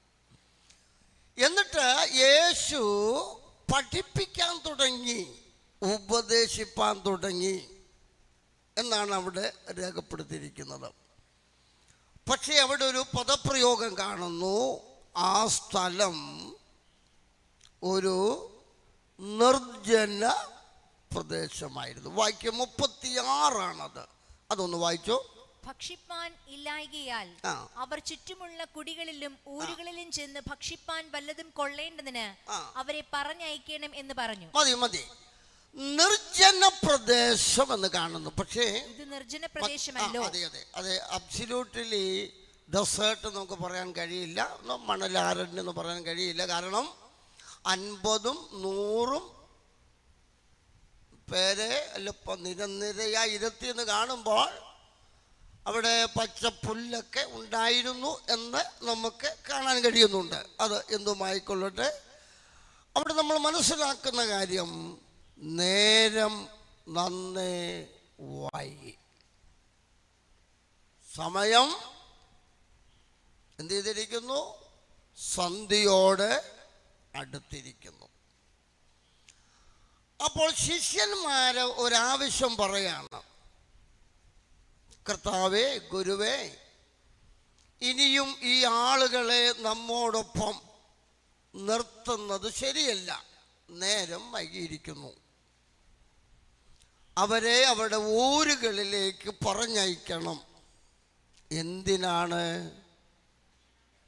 എന്നിട്ട് യേശു പഠിപ്പിക്കാൻ തുടങ്ങി, ഉപദേശിപ്പാൻ തുടങ്ങി എന്നാണ് അവിടെ രേഖപ്പെടുത്തിയിരിക്കുന്നത്. പക്ഷേ അവിടെ ഒരു പദപ്രയോഗം കാണുന്നു, ആ സ്ഥലം ഒരു നിർജ്ജന പ്രദേശമായിരുന്നു. വാക്യം 36 അതൊന്ന് വായിച്ചോ. ഭക്ഷിപ്പാൻ ഇല്ലായ്കയാൽ അവർ ചുറ്റുമുള്ള കുടികളിലും ഊരുകളിലും ചെന്ന് ഭക്ഷിപ്പാൻ വല്ലതും കൊള്ളേണ്ടതിന് അവരെ പറഞ്ഞയക്കണം എന്ന് പറഞ്ഞു. മതി. നിർജ്ജന പ്രദേശം എന്ന് കാണുന്നു. പക്ഷേ ഇത് നിർജ്ജന പ്രദേശമല്ലോ. അതെ, അബ്സല്യൂട്ട്ലി ഡെസേർട്ട് നമുക്ക് പറയാൻ കഴിയില്ല, മണലാരണ്യം എന്ന് പറയാൻ കഴിയില്ല. കാരണം 50ഉം 100ഉം പേരെ അല്ല നിരനിരയായി ഇരുത്തിയെന്ന് കാണുമ്പോൾ അവിടെ പച്ച പുല്ലൊക്കെ ഉണ്ടായിരുന്നു എന്ന് നമുക്ക് കാണാൻ കഴിയുന്നുണ്ട്. അത് എന്തുമായിക്കൊള്ളട്ടെ, അവിടെ നമ്മൾ മനസ്സിലാക്കുന്ന കാര്യം, നേരം നന്നേ വൈകി, സമയം എന്ത് ചെയ്തിരിക്കുന്നു, സന്ധ്യയോട് അടുത്തിരിക്കുന്നു. അപ്പോൾ ശിഷ്യന്മാര് ഒരാവശ്യം പറയാണ്, കർത്താവേ, ഗുരുവേ, ഇനിയും ഈ ആളുകളെ നമ്മോടൊപ്പം നിർത്തുന്നത് ശരിയല്ല, നേരം വൈകിയിരിക്കുന്നു, അവരെ അവരുടെ ഊരുകളിലേക്ക് പറഞ്ഞയക്കണം. എന്തിനാണ്?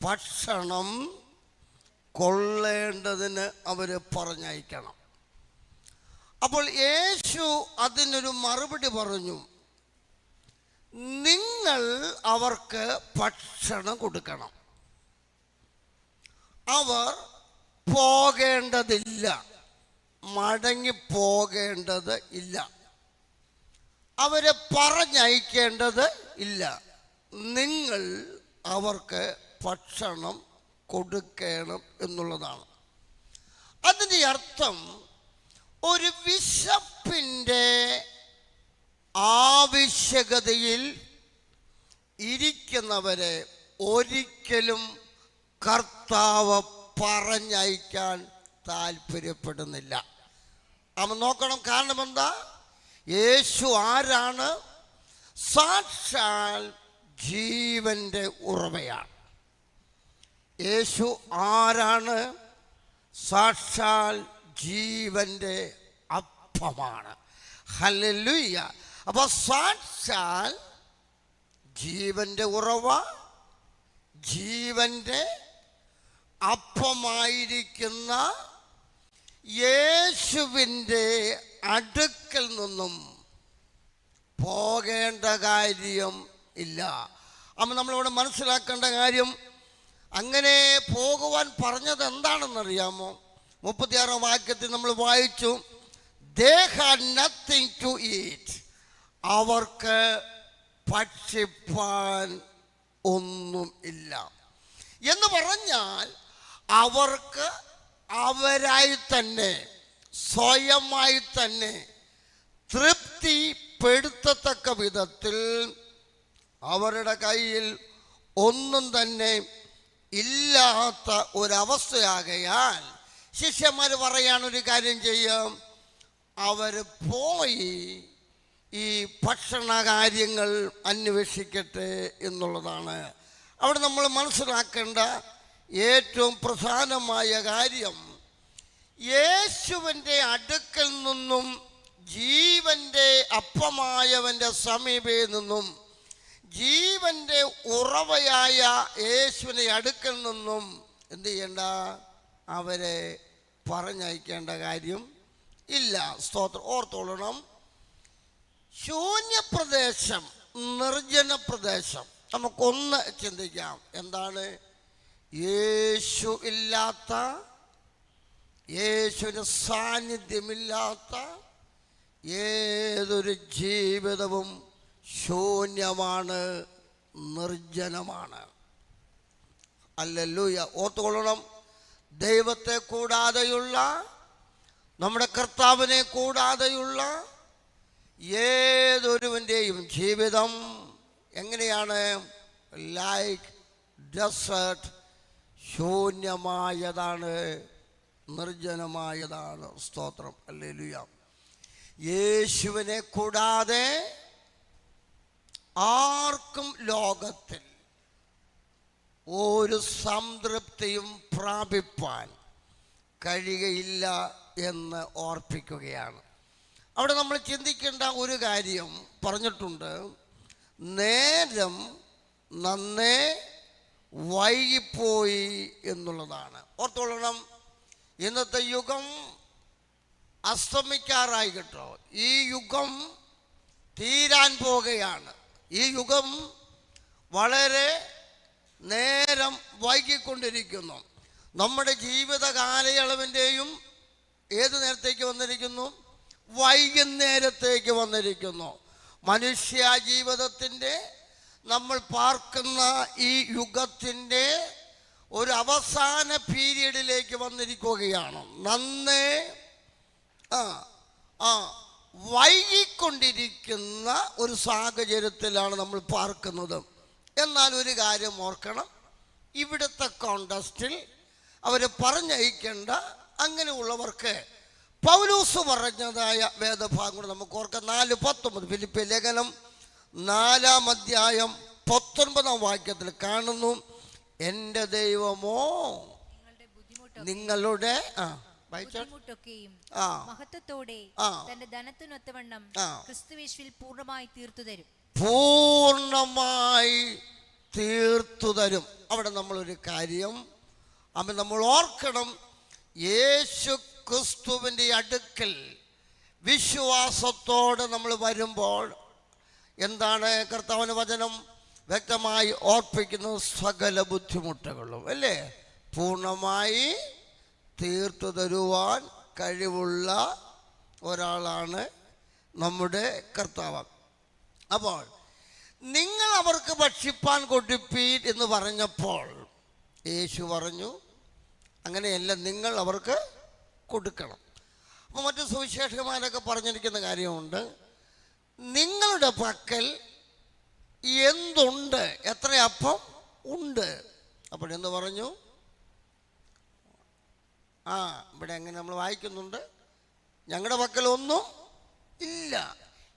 ഭക്ഷണം കൊള്ളേണ്ടതിന് അവരെ പറഞ്ഞയക്കണം. അപ്പോൾ യേശു അതിനൊരു മറുപടി പറഞ്ഞു, നിങ്ങൾ അവർക്ക് ഭക്ഷണം കൊടുക്കണം. അവർ പോകേണ്ടതില്ല, മടങ്ങിപ്പോകേണ്ടത് ഇല്ല, അവരെ പറഞ്ഞയക്കേണ്ടത് ഇല്ല. നിങ്ങൾ അവർക്ക് ഭക്ഷണം കൊടുക്കണം എന്നുള്ളതാണ്. അതിൻ്റെ അർത്ഥം ഒരു വിശപ്പിൻ്റെ ആവശ്യകതയിൽ ഇരിക്കുന്നവരെ ഒരിക്കലും കർത്താവ് പറഞ്ഞയക്കാൻ താല്പര്യപ്പെടുന്നില്ല. അവൻ നോക്കണം, കാരണം എന്താ? യേശു ആരാണ്? സാക്ഷാൽ ജീവന്റെ ഉറവയാണ്. യേശു ആരാണ്? സാക്ഷാൽ ജീവന്റെ അപ്പമാണ്. ഹല്ലേലൂയ. അപ്പൊ സാക്ഷാൽ ജീവന്റെ ഉറവ, ജീവന്റെ അപ്പമായിരിക്കുന്ന യേശുവിൻ്റെ അടുക്കൽ നിന്നും പോകേണ്ട കാര്യം ഇല്ല. അപ്പം നമ്മളിവിടെ മനസ്സിലാക്കേണ്ട കാര്യം, അങ്ങനെ പോകുവാൻ പറഞ്ഞത് എന്താണെന്നറിയാമോ? 36 വാക്യത്തിൽ നമ്മൾ വായിച്ചു, they had nothing to eat. അവർക്ക് ഭക്ഷിപ്പാൻ ഒന്നും ഇല്ല എന്ന് പറഞ്ഞാൽ അവർക്ക് അവരായി തന്നെ സ്വയമായി തന്നെ തൃപ്തിപ്പെടുത്തത്തക്ക വിധത്തിൽ അവരുടെ കയ്യിൽ ഒന്നും തന്നെ ഇല്ലാത്ത ഒരവസ്ഥയാകയാൽ ശിഷ്യന്മാർ പറയാനൊരു കാര്യം ചെയ്യാം, അവർ പോയി ഈ ഭക്ഷണ കാര്യങ്ങൾ അന്വേഷിക്കട്ടെ എന്നുള്ളതാണ്. അവിടെ നമ്മൾ മനസ്സിലാക്കേണ്ട ഏറ്റവും പ്രധാനമായ കാര്യം, യേശുവിൻ്റെ അടുക്കൽ നിന്നും ജീവൻ്റെ അപ്പമായവൻ്റെ സമീപയിൽ നിന്നും ജീവൻ്റെ ഉറവയായ യേശുവിൻ്റെ അടുക്കൽ നിന്നും എന്ത് ചെയ്യേണ്ട? അവരെ പറഞ്ഞയക്കേണ്ട കാര്യം ഇല്ല. സ്തോത്രം. ഓർത്തോളണം, ശൂന്യപ്രദേശം, നിർജ്ജന പ്രദേശം, നമുക്കൊന്ന് ചിന്തിക്കാം. എന്താണ്? യേശു ഇല്ലാത്ത, യേശുവിന് സാന്നിധ്യമില്ലാത്ത ഏതൊരു ജീവിതവും ശൂന്യമാണ്, നിർജ്ജനമാണ്. ഹല്ലേലൂയ. ഓർത്തുകൊള്ളണം, ദൈവത്തെ കൂടാതെയുള്ള, നമ്മുടെ കർത്താവിനെ കൂടാതെയുള്ള ഏതൊരുവൻ്റെയും ജീവിതം എങ്ങനെയാണ്? ലൈക്ക് ഡെസേർട്ട്, ശൂന്യമായതാണ്, നിർജ്ജനമായതാണ്. സ്തോത്രം. ഹല്ലേലൂയ. യേശുവിനെ കൂടാതെ ആർക്കും ലോകത്തിൽ ഒരു സംതൃപ്തിയും പ്രാപിപ്പാൻ കഴിയുകയില്ല എന്ന് ഓർപ്പിക്കുകയാണ്. അവിടെ നമ്മൾ ചിന്തിക്കേണ്ട ഒരു കാര്യം പറഞ്ഞിട്ടുണ്ട്, നേരം നന്നേ വൈകിപ്പോയി എന്നുള്ളതാണ്. ഓർത്തോളണം, ഇന്നത്തെ യുഗം അസ്തമിക്കാറായി കേട്ടോ. ഈ യുഗം തീരാൻ പോകുകയാണ്. ഈ യുഗം വളരെ നേരം വൈകിക്കൊണ്ടിരിക്കുന്നു. നമ്മുടെ ജീവിത കാലയളവിൻ്റെയും ഏത് നേരത്തേക്ക് വന്നിരിക്കുന്നു? വൈകുന്നേരത്തേക്ക് വന്നിരിക്കുന്നു. മനുഷ്യ ജീവിതത്തിൻ്റെ, നമ്മൾ പാർക്കുന്ന ഈ യുഗത്തിൻ്റെ ഒരു അവസാന പീരീഡിലേക്ക് വന്നിരിക്കുകയാണ്. നന്നേ വൈകിക്കൊണ്ടിരിക്കുന്ന ഒരു സാഹചര്യത്തിലാണ് നമ്മൾ പാർക്കുന്നത്. എന്നാൽ ഒരു കാര്യം ഓർക്കണം, ഇവിടുത്തെ കോണ്ടസ്റ്റിൽ അവർ പറഞ്ഞയക്കേണ്ട അങ്ങനെയുള്ളവർക്ക് പൗലോസ് പറഞ്ഞതായ വേദഭാഗം കൂടെ നമുക്ക് ഓർക്കാം. 4:19 ഫിലിപ്പിയ ലേഖനം 4-ാം അധ്യായം 19-ാം വാക്യത്തിൽ കാണുന്നു, എൻ്റെ ദൈവമോ നിങ്ങളുടെ മഹത്വത്തോടെ തന്റെ ധനത്തിനൊത്തവണ്ണം ക്രിസ്തുയേശുവിൽ പൂർണ്ണമായി തീർത്തുതരും. പൂർണ്ണമായി തീർത്തുതരും. അവിടെ നമ്മളൊരു കാര്യം നമ്മൾ ഓർക്കണം, യേശു ക്രിസ്തുവിൻ്റെ അടുക്കൽ വിശ്വാസത്തോടെ നമ്മൾ വരുമ്പോൾ എന്താണ് കർത്താവിൻ്റെ വചനം വ്യക്തമായി ഓർപ്പിക്കുന്നത്? സകല ബുദ്ധിമുട്ടുകളും അല്ലേ പൂർണ്ണമായി തീർത്തു തരുവാൻ കഴിവുള്ള ഒരാളാണ് നമ്മുടെ കർത്താവ്. അപ്പോൾ നിങ്ങൾ അവർക്ക് ഭക്ഷിപ്പാൻ കൊടുപ്പീൻ എന്ന് പറഞ്ഞപ്പോൾ യേശു പറഞ്ഞു, അങ്ങനെയല്ല, നിങ്ങൾ അവർക്ക് കൊടുക്കണം. അപ്പോൾ മറ്റു സുവിശേഷകന്മാരൊക്കെ പറഞ്ഞിരിക്കുന്ന കാര്യമുണ്ട്, നിങ്ങളുടെ പക്കൽ എന്തുണ്ട്, എത്ര അപ്പം ഉണ്ട്. അപ്പോഴെന്ത് പറഞ്ഞു? ഇവിടെ എങ്ങനെ നമ്മൾ വായിക്കുന്നുണ്ട്, ഞങ്ങളുടെ പക്കൽ ഒന്നും ഇല്ല.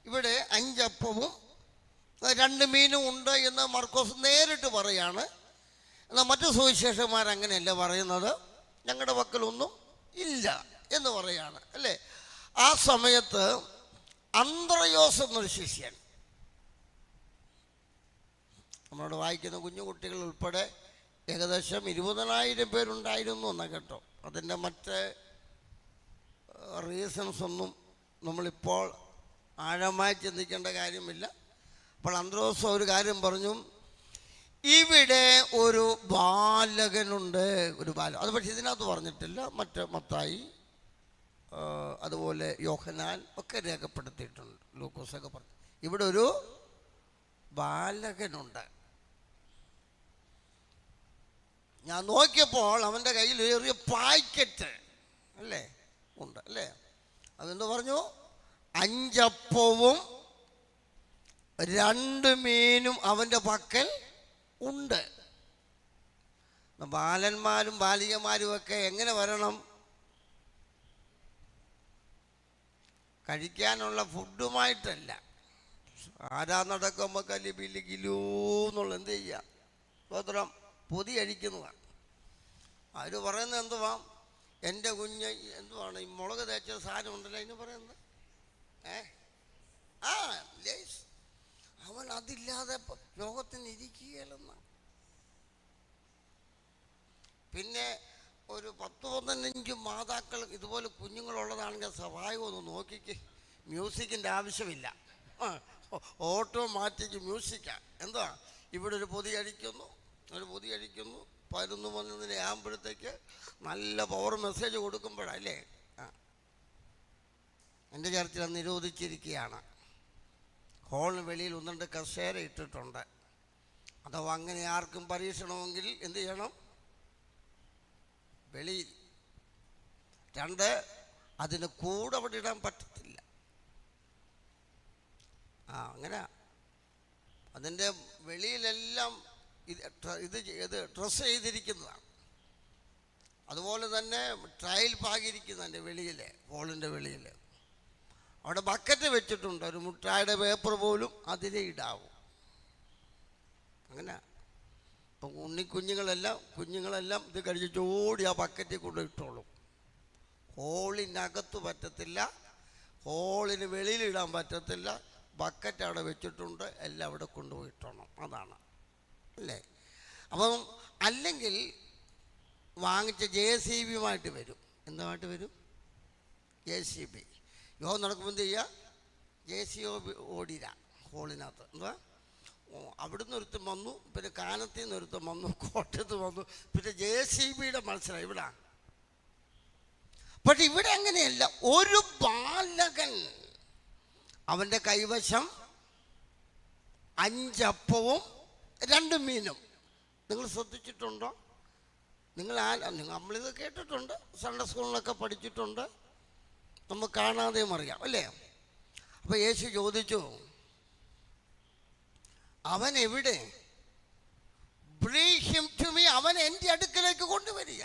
ഇവിടെ 5 അപ്പവും 2 മീനും ഉണ്ട് എന്ന് മർക്കോസ് നേരിട്ട് പറയാണ്. എന്നാൽ മറ്റു സുവിശേഷന്മാരങ്ങനെയല്ല പറയുന്നത്, ഞങ്ങളുടെ പക്കലൊന്നും ഇല്ല എന്ന് പറയാണ്, അല്ലേ? ആ സമയത്ത് അന്ത്രയോസ് എന്നൊരു ശിഷ്യൻ, നമ്മളോട് വായിക്കുന്ന കുഞ്ഞു കുട്ടികൾ ഉൾപ്പെടെ ഏകദേശം 20,000 പേരുണ്ടായിരുന്നു എന്നാ കേട്ടോ. അതിൻ്റെ മറ്റ് റീസൺസ് ഒന്നും നമ്മളിപ്പോൾ ആഴമായി ചിന്തിക്കേണ്ട കാര്യമില്ല. അപ്പോൾ അന്ത്രയോസ് ഒരു കാര്യം പറഞ്ഞു, ഇവിടെ ഒരു ബാലകനുണ്ട്, ഒരു ബാലൻ. അത് പക്ഷേ ഇതിനകത്ത് പറഞ്ഞിട്ടില്ല. മറ്റ് മത്തായി, അതുപോലെ യോഹന്നാൻ ഒക്കെ രേഖപ്പെടുത്തിയിട്ടുണ്ട്, ലൂക്കോസൊക്കെ പറഞ്ഞു ഇവിടെ ഒരു ബാലകനുണ്ട്. ഞാൻ നോക്കിയപ്പോൾ അവൻ്റെ കയ്യിൽ ഒരു പാക്കറ്റ് അല്ലേ ഉണ്ട്, അല്ലേ? അതെന്ത് പറഞ്ഞു? 5 അപ്പവും 2 മീനും അവൻ്റെ പക്കൽ ഉണ്ട്. ബാലന്മാരും ബാലികമാരും ഒക്കെ എങ്ങനെ വരണം? കഴിക്കാനുള്ള ഫുഡുമായിട്ടല്ല. ആരാ നടക്കുമ്പോൾ കലിബില് കിലൂന്നുള്ള എന്ത് ചെയ്യാം, സ്വത്രം പൊതി അഴിക്കുന്നതാണ്. അവർ പറയുന്നത് എന്തുവാ, എൻ്റെ കുഞ്ഞ് എന്തുവാണ് ഈ മുളക് തേച്ച സാധനം ഉണ്ടല്ലോ, അതിന് പറയുന്നത് ലേസ്. അവൻ അതില്ലാതെ ലോകത്തിന് ഇരിക്കുകയല്ലെന്ന. പിന്നെ ഒരു 10-15 മാതാക്കൾ ഇതുപോലെ കുഞ്ഞുങ്ങളുള്ളതാണെങ്കിൽ സഹായം ഒന്ന് നോക്കിക്ക്. മ്യൂസിക്കിൻ്റെ ആവശ്യമില്ല, ഓട്ടോമാറ്റിക് മ്യൂസിക്കാണ്. എന്തുവാ, ഇവിടെ ഒരു പൊതി അഴിക്കുന്നു, 11 ആകുമ്പോഴത്തേക്ക് നല്ല പവർ മെസ്സേജ് കൊടുക്കുമ്പോഴല്ലേ. എൻ്റെ ചർച്ചിൽ അത് നിരോധിച്ചിരിക്കുകയാണ്. ഹോളിന് വെളിയിൽ 1-2 കസേര ഇട്ടിട്ടുണ്ട്. അഥവാ അങ്ങനെ ആർക്കും പരീക്ഷണമെങ്കിൽ എന്ത് ചെയ്യണം, വെളിയിൽ. 2, അതിന് കൂടെ അവിടെ ഇടാൻ പറ്റത്തില്ല. അങ്ങനെ അതിൻ്റെ വെളിയിലെല്ലാം ഇത് ഡ്രസ്സ് ചെയ്തിരിക്കുന്നതാണ്. അതുപോലെ തന്നെ ട്രയൽ പാകിയിരിക്കുന്നതിൻ്റെ വെളിയിൽ, ഹോളിൻ്റെ വെളിയിൽ അവിടെ ബക്കറ്റ് വെച്ചിട്ടുണ്ട്. ഒരു മുട്ടായുടെ പേപ്പർ പോലും അതിലേ ഇടാവും. അങ്ങനെ ഇപ്പം കുഞ്ഞുങ്ങളെല്ലാം ഇത് കഴിച്ച് ഓടി ആ ബക്കറ്റിൽ കൊണ്ടിട്ടോളും. ഹോളിനകത്ത് പറ്റത്തില്ല, ഹോളിന് വെളിയിലിടാൻ പറ്റത്തില്ല. ബക്കറ്റ് അവിടെ വെച്ചിട്ടുണ്ട്, എല്ലാം അവിടെ കൊണ്ടുപോയിട്ടോണം. അതാണ് അല്ലേ? അപ്പം അല്ലെങ്കിൽ വാങ്ങിച്ച JCBയുമായിട്ട് വരും. എന്തുമായിട്ട് വരും? JCB. യോഗം നടക്കുമ്പോൾ എന്ത് ചെയ്യുക, JCB ഓടില്ല ഹോളിനകത്ത്. എന്താ, അവിടുന്ന് ഒരുത്തം വന്നു, പിന്നെ കാനത്തിൽ നിന്ന് ഒരുത്തം വന്നു, കോട്ടയത്ത് വന്നു, പിന്നെ JCBയുടെ മത്സരം ഇവിടെ. പക്ഷെ ഇവിടെ അങ്ങനെയല്ല. ഒരു ബാലകൻ, അവൻ്റെ കൈവശം 5 അപ്പവും 2 മീനും. നിങ്ങൾ ശ്രദ്ധിച്ചിട്ടുണ്ടോ? നമ്മളിത് കേട്ടിട്ടുണ്ട്, സൺഡേ സ്കൂളിലൊക്കെ പഠിച്ചിട്ടുണ്ട്, നമുക്ക് കാണാതെയും അറിയാം, അല്ലേ? അപ്പോൾ യേശു ചോദിച്ചു, അവൻ എവിടെ? Bring him to me. അവൻ എൻ്റെ അടുക്കലേക്ക് കൊണ്ടുവരിക.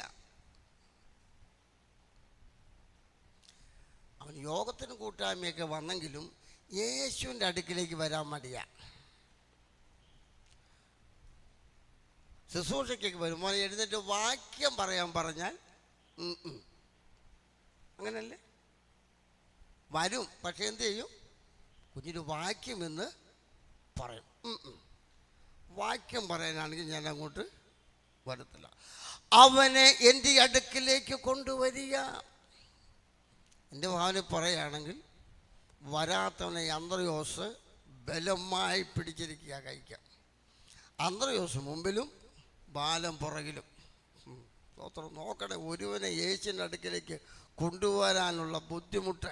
അവൻ യോഗത്തിന് കൂട്ടായ്മയൊക്കെ വന്നെങ്കിലും യേശുവിൻ്റെ അടുക്കിലേക്ക് വരാൻ മടിയാ. ശുശ്രൂഷയ്ക്കൊക്കെ വരുമ്പോൾ എഴുന്നേറ്റ് വാക്യം പറയാൻ പറഞ്ഞാൽ അങ്ങനല്ലേ, വരും. പക്ഷെ എന്ത് ചെയ്യും? കുഞ്ഞിന് വാക്യം എന്ന് പറയും. വാക്യം പറയാനാണെങ്കിൽ ഞാൻ അങ്ങോട്ട് വരത്തില്ല. അവനെ എൻ്റെ അടുക്കിലേക്ക് കൊണ്ടുവരിക. എൻ്റെ ഭാവന പറയുകയാണെങ്കിൽ വരാത്തവനെ അന്ത്രയോസ് ബലമായി പിടിച്ചിരിക്കുക കഴിക്കാം. അന്ത്രയോസ് മുമ്പിലും ബാലം പുറകിലും. നോക്കണേ, ഒരുവനെ യേശുവിൻ്റെ അടുക്കിലേക്ക് കൊണ്ടുവരാനുള്ള ബുദ്ധിമുട്ട്.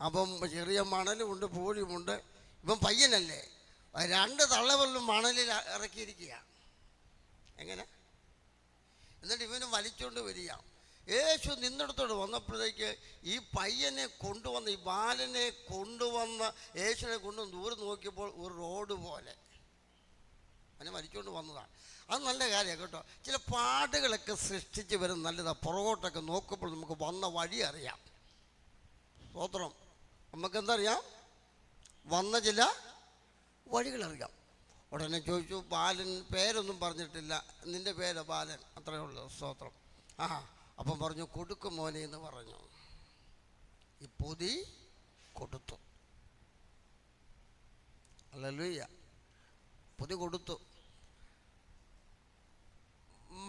അപ്പം ചെറിയ മണലുമുണ്ട്, പൂഴിയുമുണ്ട്. ഇവൻ പയ്യനല്ലേ, 2 തള്ളവെള്ളം മണലിൽ ഇറക്കിയിരിക്കുക. എങ്ങനെ? എന്നിട്ട് ഇവന് വലിച്ചുകൊണ്ട് വരിക. യേശു നിന്നിടത്തോട് വന്നപ്പോഴത്തേക്ക് ഈ പയ്യനെ കൊണ്ടുവന്ന്, ഈ ബാലനെ കൊണ്ടുവന്ന് യേശുവിനെ കൊണ്ടുവന്ന് ദൂരെ നോക്കിയപ്പോൾ ഒരു റോഡ് പോലെ അവനെ മരിച്ചുകൊണ്ട് വന്നതാണ്. അത് നല്ല കാര്യമാണ് കേട്ടോ. ചില പാടുകളൊക്കെ സൃഷ്ടിച്ച് വരും നല്ലതാണ്. പുറകോട്ടൊക്കെ നോക്കുമ്പോൾ നമുക്ക് വന്ന വഴി അറിയാം. സ്തോത്രം. നമുക്കെന്തറിയാം? വന്ന ചില വഴികളറിയാം. ഉടനെ ചോദിച്ചു, ബാലൻ പേരൊന്നും പറഞ്ഞിട്ടില്ല, നിൻ്റെ പേര് ബാലൻ, അത്രയേ ഉള്ളൂ. സ്തോത്രം. അപ്പം പറഞ്ഞു, കൊടുക്കും മോനെ എന്ന് പറഞ്ഞു. ഈ പൊതി കൊടുത്തു. ഹല്ലേലൂയ. പൊതി കൊടുത്തു.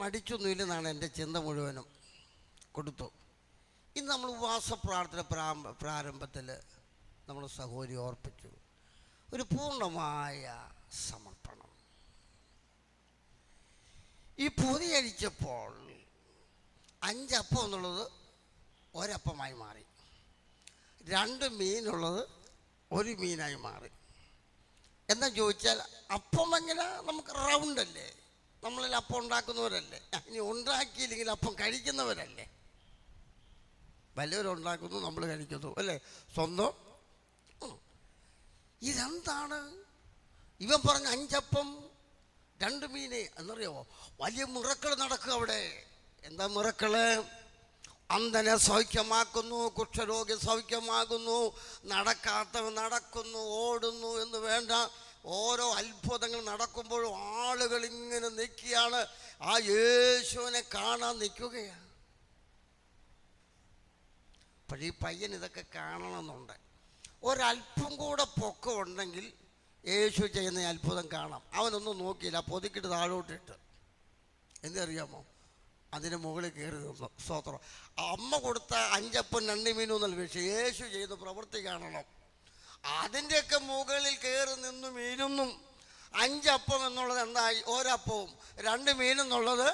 മടിച്ചൊന്നുമില്ലെന്നാണ് എൻ്റെ ചിന്ത മുഴുവനും. കൊടുത്തു. ഇന്ന് നമ്മൾ ഉപവാസ പ്രാർത്ഥന പ്രാരംഭത്തിൽ നമ്മൾ സഹോദരി ഓർപ്പിച്ചു, ഒരു പൂർണ്ണമായ സമർപ്പണം. ഈ പൊതി അഴിച്ചപ്പോൾ 5 അപ്പം എന്നുള്ളത് ഒരപ്പമായി മാറി, 2 മീനുള്ളത് 1 മീനായി മാറി. എന്താ ചോദിച്ചാൽ, അപ്പം എങ്ങനെ നമുക്ക് റൗണ്ടല്ലേ, നമ്മളെല്ലാം അപ്പം ഉണ്ടാക്കുന്നവരല്ലേ, ഇനി ഉണ്ടാക്കിയില്ലെങ്കിൽ അപ്പം കഴിക്കുന്നവരല്ലേ. വലിയവരുണ്ടാക്കുന്നു, നമ്മൾ കഴിക്കുന്നു അല്ലേ, സ്വന്തം. ഇതെന്താണ് ഇവൻ പറഞ്ഞ 5 അപ്പം 2 മീന് എന്നറിയാമോ? വലിയ മിറക്കൾ നടക്കുക അവിടെ. എന്താ മിറക്കള്? അന്ധനെ സൗഖ്യമാക്കുന്നു, കുഷ്ഠരോഗി സൗഖ്യമാകുന്നു, നടക്കാത്തവൻ നടക്കുന്നു, ഓടുന്നു എന്ന് വേണ്ട ഓരോ അത്ഭുതങ്ങൾ നടക്കുമ്പോഴും ആളുകൾ ഇങ്ങനെ നിൽക്കുകയാണ്, ആ യേശുവിനെ കാണാൻ നിൽക്കുകയാണ്. അപ്പോൾ ഈ പയ്യൻ ഇതൊക്കെ കാണണമെന്നുണ്ട്. ഒരല്പം കൂടെ പൊക്കം ഉണ്ടെങ്കിൽ യേശു ചെയ്യുന്ന അത്ഭുതം കാണാം. അവനൊന്നും നോക്കിയില്ല, പൊതിക്കിട്ട് താഴോട്ടിട്ട്. എന്തറിയാമോ? അതിന് മുകളിൽ കയറി നിന്നു. സ്തോത്രം. അമ്മ കൊടുത്ത 5 അപ്പം 2 മീനും എന്നുള്ള വിഷയം യേശു ചെയ്ത പ്രവൃത്തി കാണണം. അതിൻ്റെയൊക്കെ മുകളിൽ കയറി നിന്നു മീനൊന്നും. 5 അപ്പം എന്നുള്ളത് എന്തായി? ഒരപ്പവും 2 മീനെന്നുള്ളത്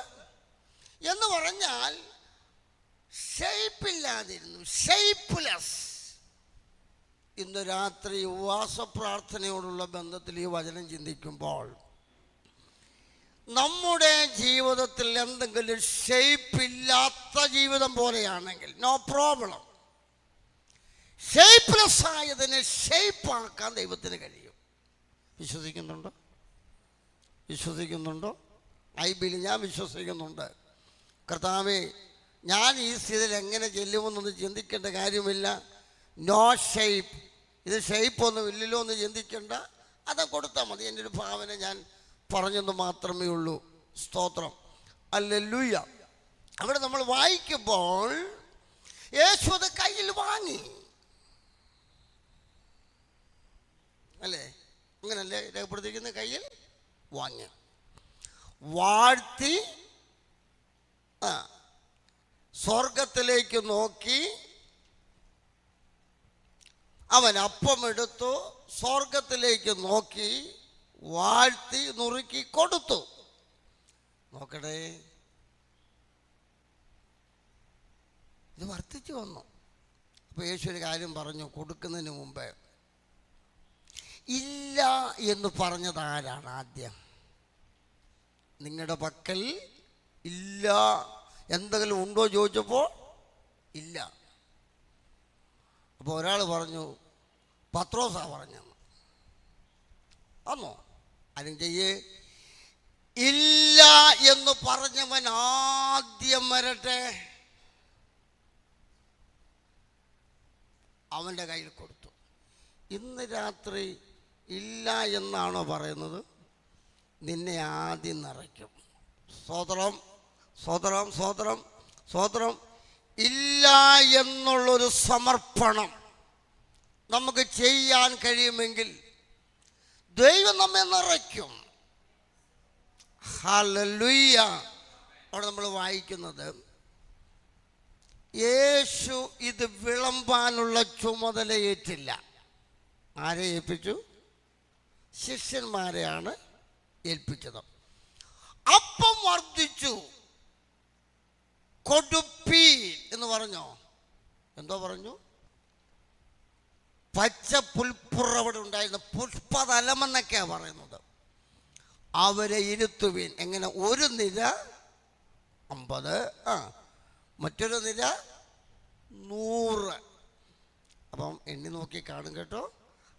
എന്ന് പറഞ്ഞാൽ ഷേപ്പില്ലാതിരുന്നു, ഷേപ്പ്ലെസ്. ഇന്ന് രാത്രി ഉപവാസ പ്രാർത്ഥനയോടുള്ള ബന്ധത്തിൽ ഈ വചനം ചിന്തിക്കുമ്പോൾ നമ്മുടെ ജീവിതത്തിൽ എന്തെങ്കിലും ഷേപ്പില്ലാത്ത ജീവിതം പോലെയാണെങ്കിൽ നോ പ്രോബ്ലം. ഷേപ്പ്ലെസ് ആയതിനെ ഷേപ്പാക്കാൻ ദൈവത്തിന് കഴിയും. വിശ്വസിക്കുന്നുണ്ടോ? വിശ്വസിക്കുന്നുണ്ടോ? ബൈബിളിൽ ഞാൻ വിശ്വസിക്കുന്നുണ്ട്. കർത്താവേ, ഞാൻ ഈ സ്ഥിതിയിൽ എങ്ങനെ ചെല്ലുമെന്നൊന്നും ചിന്തിക്കേണ്ട കാര്യമില്ല. No shape. ഇത് ഷേപ്പൊന്നും ഇല്ലല്ലോ എന്ന് ചിന്തിക്കേണ്ട, അത് കൊടുത്താൽ മതി. എൻ്റെ ഒരു ഭാവന ഞാൻ പറഞ്ഞെന്ന് മാത്രമേ ഉള്ളൂ. സ്തോത്രം. ഹല്ലേലൂയ. അവിടെ നമ്മൾ വായിക്കുമ്പോൾ യേശു അത് കയ്യിൽ വാങ്ങി അല്ലേ? അങ്ങനല്ലേ രേഖപ്പെടുത്തിയിരിക്കുന്ന? കയ്യിൽ വാങ്ങി, വാഴ്ത്തി, സ്വർഗത്തിലേക്ക് നോക്കി അവൻ അപ്പമെടുത്തു, സ്വർഗത്തിലേക്ക് നോക്കി, വാഴ്ത്തി, നുറുക്കി കൊടുത്തു. നോക്കട്ടെ, ഇത് വർദ്ധിച്ചു വന്നു. അപ്പോൾ യേശു ഒരു കാര്യം പറഞ്ഞു കൊടുക്കുന്നതിന് മുമ്പേ. ഇല്ല എന്ന് പറഞ്ഞത് ആരാണ്? ആദ്യം നിങ്ങളുടെ പക്കൽ ഇല്ല, എന്തെങ്കിലും ഉണ്ടോ ചോദിച്ചപ്പോൾ ഇല്ല. അപ്പോൾ ഒരാൾ പറഞ്ഞു, പത്രോസാ പറഞ്ഞെന്ന്. അന്നോ ആരും ചെയ്യേ? ഇല്ല എന്ന് പറഞ്ഞവൻ ആദ്യം വരട്ടെ. അവൻ്റെ കയ്യിൽ കൊടുത്തു. ഇന്ന് രാത്രി ഇല്ല എന്നാണോ പറയുന്നത്? നിന്നെ ആദ്യം നിറയ്ക്കും. സ്തോത്രം, സ്തോത്രം, സ്തോത്രം, സ്തോത്രം. ഇല്ല എന്നുള്ളൊരു സമർപ്പണം നമുക്ക് ചെയ്യാൻ കഴിയുമെങ്കിൽ ദൈവം നമ്മെ നിറയ്ക്കും. ഹല്ലേലൂയ. അവിടെ നമ്മൾ വായിക്കുന്നത്, യേശു ഇത് വിളമ്പാനുള്ള ചുമതല ഏറ്റില്ല. ആരെ ഏൽപ്പിച്ചു? ശിഷ്യന്മാരെയാണ് ഏൽപ്പിച്ചത്. അപ്പം വർദ്ധിച്ചു, കൊടുപ്പീൻ എന്ന് പറഞ്ഞോ? എന്തോ പറഞ്ഞു? പച്ച പുൽപ്പുറവിടെ ഉണ്ടായിരുന്ന പുഷ്പതലമെന്നൊക്കെയാണ് പറയുന്നത്. അവരെ ഇരുത്തുവീൻ. എങ്ങനെ? 1 നിര 50, മറ്റൊരു നിര 100. അപ്പം എണ്ണി നോക്കി കാണും കേട്ടോ.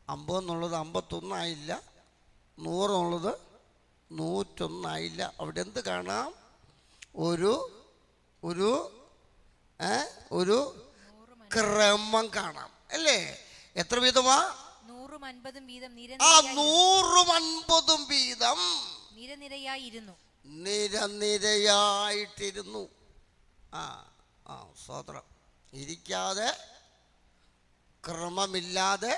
50 എന്നുള്ളത് 51 ആയില്ല, 100 എന്നുള്ളത് 101 ആയില്ല. അവിടെ എന്ത് കാണാം? ഒരു ഒരു ഒരു ക്രമം കാണാം അല്ലേ? എത്ര വീതമാ? 150 വീതം 150 വീതം നിരനിരയായിരുന്നു. നിരനിരയായിട്ടിരുന്നു. സ്തോത്രം. ഇരിക്കാതെ, ക്രമമില്ലാതെ,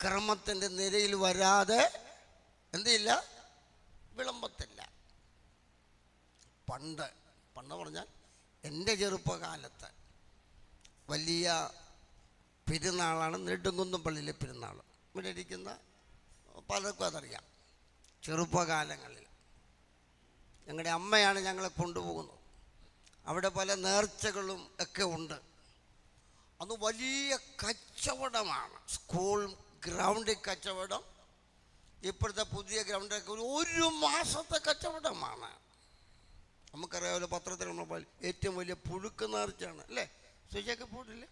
ക്രമത്തിൻ്റെ നിരയിൽ വരാതെ എന്തില്ല? വിളമ്പത്തില്ല. പണ്ട് പറഞ്ഞാൽ എൻ്റെ ചെറുപ്പകാലത്ത് വലിയ പെരുന്നാളാണ് നെടുങ്കുന്നം പള്ളിയിലെ പെരുന്നാൾ. ഇവിടെ ഇരിക്കുന്ന പലർക്കും അതറിയാം. ചെറുപ്പകാലങ്ങളിൽ ഞങ്ങളുടെ അമ്മയാണ് ഞങ്ങളെ കൊണ്ടുപോകുന്നത്. അവിടെ പല നേർച്ചകളും ഒക്കെ ഉണ്ട്. അന്ന് വലിയ കച്ചവടമാണ്. സ്കൂൾ ഗ്രൗണ്ടിൽ കച്ചവടം. ഇപ്പോഴത്തെ പുതിയ ഗ്രൗണ്ടൊക്കെ 1 മാസത്തെ കച്ചവടമാണ്. നമുക്കറിയാമല്ലോ, പത്രത്തിൽ നമ്മൾ ഏറ്റവും വലിയ പുഴുക്ക് നേർച്ചയാണ് അല്ലേ? സുചിയൊക്കെ പോയിട്ടില്ലേ?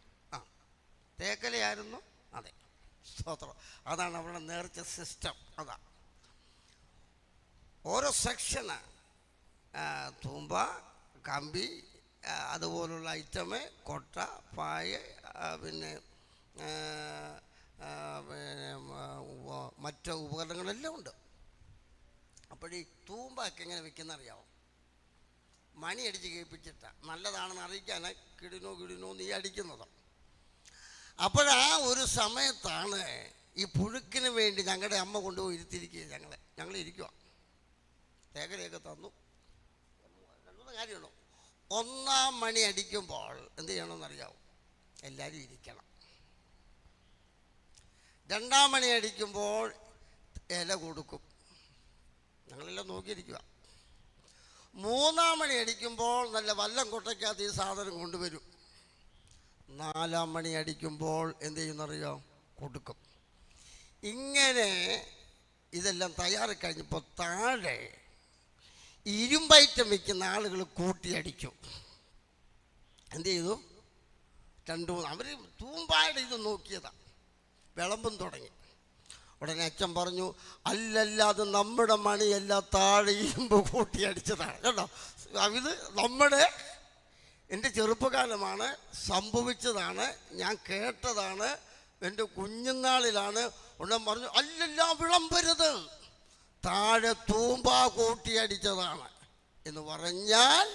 തേക്കലയായിരുന്നു. അതെ, സ്തോത്രം. അതാണ് അവരുടെ നേർച്ച സിസ്റ്റം. അതാ ഓരോ സെക്ഷന് തൂമ്പ, കമ്പി, അതുപോലുള്ള ഐറ്റമ്, കൊട്ട, പായ, പിന്നെ മറ്റ് ഉപകരണങ്ങളെല്ലാം ഉണ്ട്. അപ്പോഴീ തൂമ്പൊക്കെ എങ്ങനെ വെക്കുന്ന അറിയാമോ? മണി അടിച്ച് കേൾപ്പിച്ചിട്ട നല്ലതാണെന്ന് അറിയിക്കാൻ കിടിനോ നീ അടിക്കുന്നത്. അപ്പോഴാ ഒരു സമയത്താണ് ഈ പുഴുക്കിന് വേണ്ടി ഞങ്ങളുടെ അമ്മ കൊണ്ടുപോയി ഇരുത്തിയിരിക്കുക. ഞങ്ങൾ ഇരിക്കുക. തേക്കലയൊക്കെ തന്നു. 2 കാര്യമുള്ളൂ. 1-ാം മണി അടിക്കുമ്പോൾ എന്ത് ചെയ്യണമെന്നറിയാവും? എല്ലാവരും ഇരിക്കണം. 2-ാം മണി അടിക്കുമ്പോൾ ഇല കൊടുക്കും. ഞങ്ങളെല്ലാം നോക്കിയിരിക്കുക. 3-ാം മണി അടിക്കുമ്പോൾ നല്ല വല്ലം കൊട്ടയ്ക്കകത്ത് ഈ സാധനം കൊണ്ടുവരും. 4-ാം മണി അടിക്കുമ്പോൾ എന്ത് ചെയ്യുന്നറിയോ? കൊടുക്കും. ഇങ്ങനെ ഇതെല്ലാം തയ്യാറി കഴിഞ്ഞപ്പോൾ താഴെ ഇരുമ്പൈറ്റം വയ്ക്കുന്ന ആളുകൾ കൂട്ടിയടിക്കും. എന്ത് ചെയ്തു? 2-3 അവർ തൂമ്പായുടെ ഇത് നോക്കിയതാണ്. വിളമ്പും തുടങ്ങി. ഉടനെ അച്ഛൻ പറഞ്ഞു, അല്ലല്ലാതെ നമ്മുടെ മണിയല്ല, താഴെ ഇരുമ്പ് കൂട്ടിയടിച്ചതാണ് കേട്ടോ. ഇത് എൻ്റെ ചെറുപ്പകാലമാണ്, സംഭവിച്ചതാണ്, ഞാൻ കേട്ടതാണ്, എൻ്റെ കുഞ്ഞുനാളിലാണ്. ഉടൻ പറഞ്ഞു, അല്ലല്ല വിളമ്പരുത്, താഴെ തൂമ്പ കൂട്ടിയടിച്ചതാണ് എന്ന് പറഞ്ഞാൽ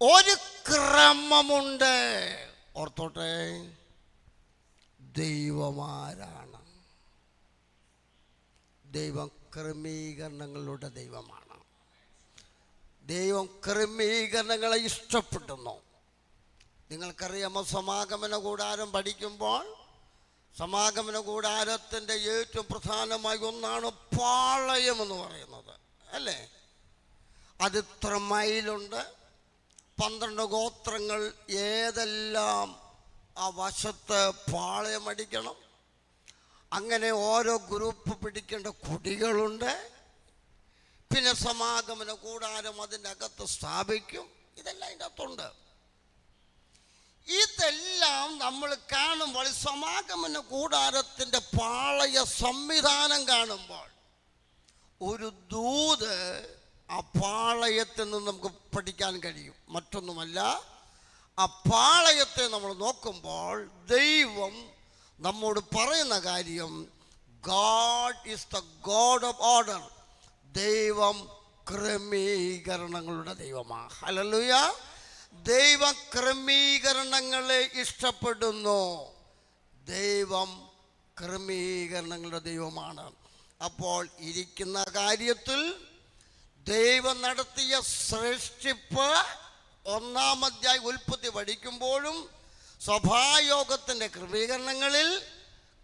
ഒരു ക്രമമുണ്ട്. ഓർത്തോട്ടെ, ദൈവമാരാണ്? ദൈവം ക്രമീകരണങ്ങളുടെ ദൈവമാണ്. ദൈവം ക്രമീകരണങ്ങളെ ഇഷ്ടപ്പെടുന്നു. നിങ്ങൾക്കറിയാമോ, സമാഗമന കൂടാരം പഠിക്കുമ്പോൾ സമാഗമന കൂടാരത്തിൻ്റെ ഏറ്റവും പ്രധാനമായ ഒന്നാണ് പാളയം എന്ന് പറയുന്നത് അല്ലേ? അതിത്ര മൈലുണ്ട്. 12 ഗോത്രങ്ങൾ ഏതെല്ലാം ആ വശത്ത് പാളയമടിക്കണം. അങ്ങനെ ഓരോ ഗ്രൂപ്പ് പിടിക്കേണ്ട കുടികളുണ്ട്. പിന്നെ സമാഗമന കൂടാരം അതിൻ്റെ അകത്ത് സ്ഥാപിക്കും. ഇതെല്ലാം അതിൻ്റെ അകത്തുണ്ട്. ഇതെല്ലാം നമ്മൾ കാണുമ്പോൾ, സമാഗമന കൂടാരത്തിൻ്റെ പാളയ സംവിധാനം കാണുമ്പോൾ ഒരു ദൂത് ആ പാളയത്തിൽ നിന്ന് നമുക്ക് പഠിക്കാൻ കഴിയും. മറ്റൊന്നുമല്ല, ആ പാളയത്തെ നമ്മൾ നോക്കുമ്പോൾ ദൈവം നമ്മോട് പറയുന്ന കാര്യം, God is the God of order. ദൈവം ക്രമീകരണങ്ങളുടെ ദൈവമാണ്. ഹല്ലേലൂയ. ദൈവം ക്രമീകരണങ്ങളെ ഇഷ്ടപ്പെടുന്നു. ദൈവം ക്രമീകരണങ്ങളുടെ ദൈവമാണ്. അപ്പോൾ ഇരിക്കുന്ന കാര്യത്തിൽ ദൈവം നടത്തിയ സൃഷ്ടിപ്പ് 1-ാം അധ്യായം ഉൽപ്പത്തി പഠിക്കുമ്പോഴും സഭായോഗത്തിൻ്റെ ക്രമീകരണങ്ങളിൽ,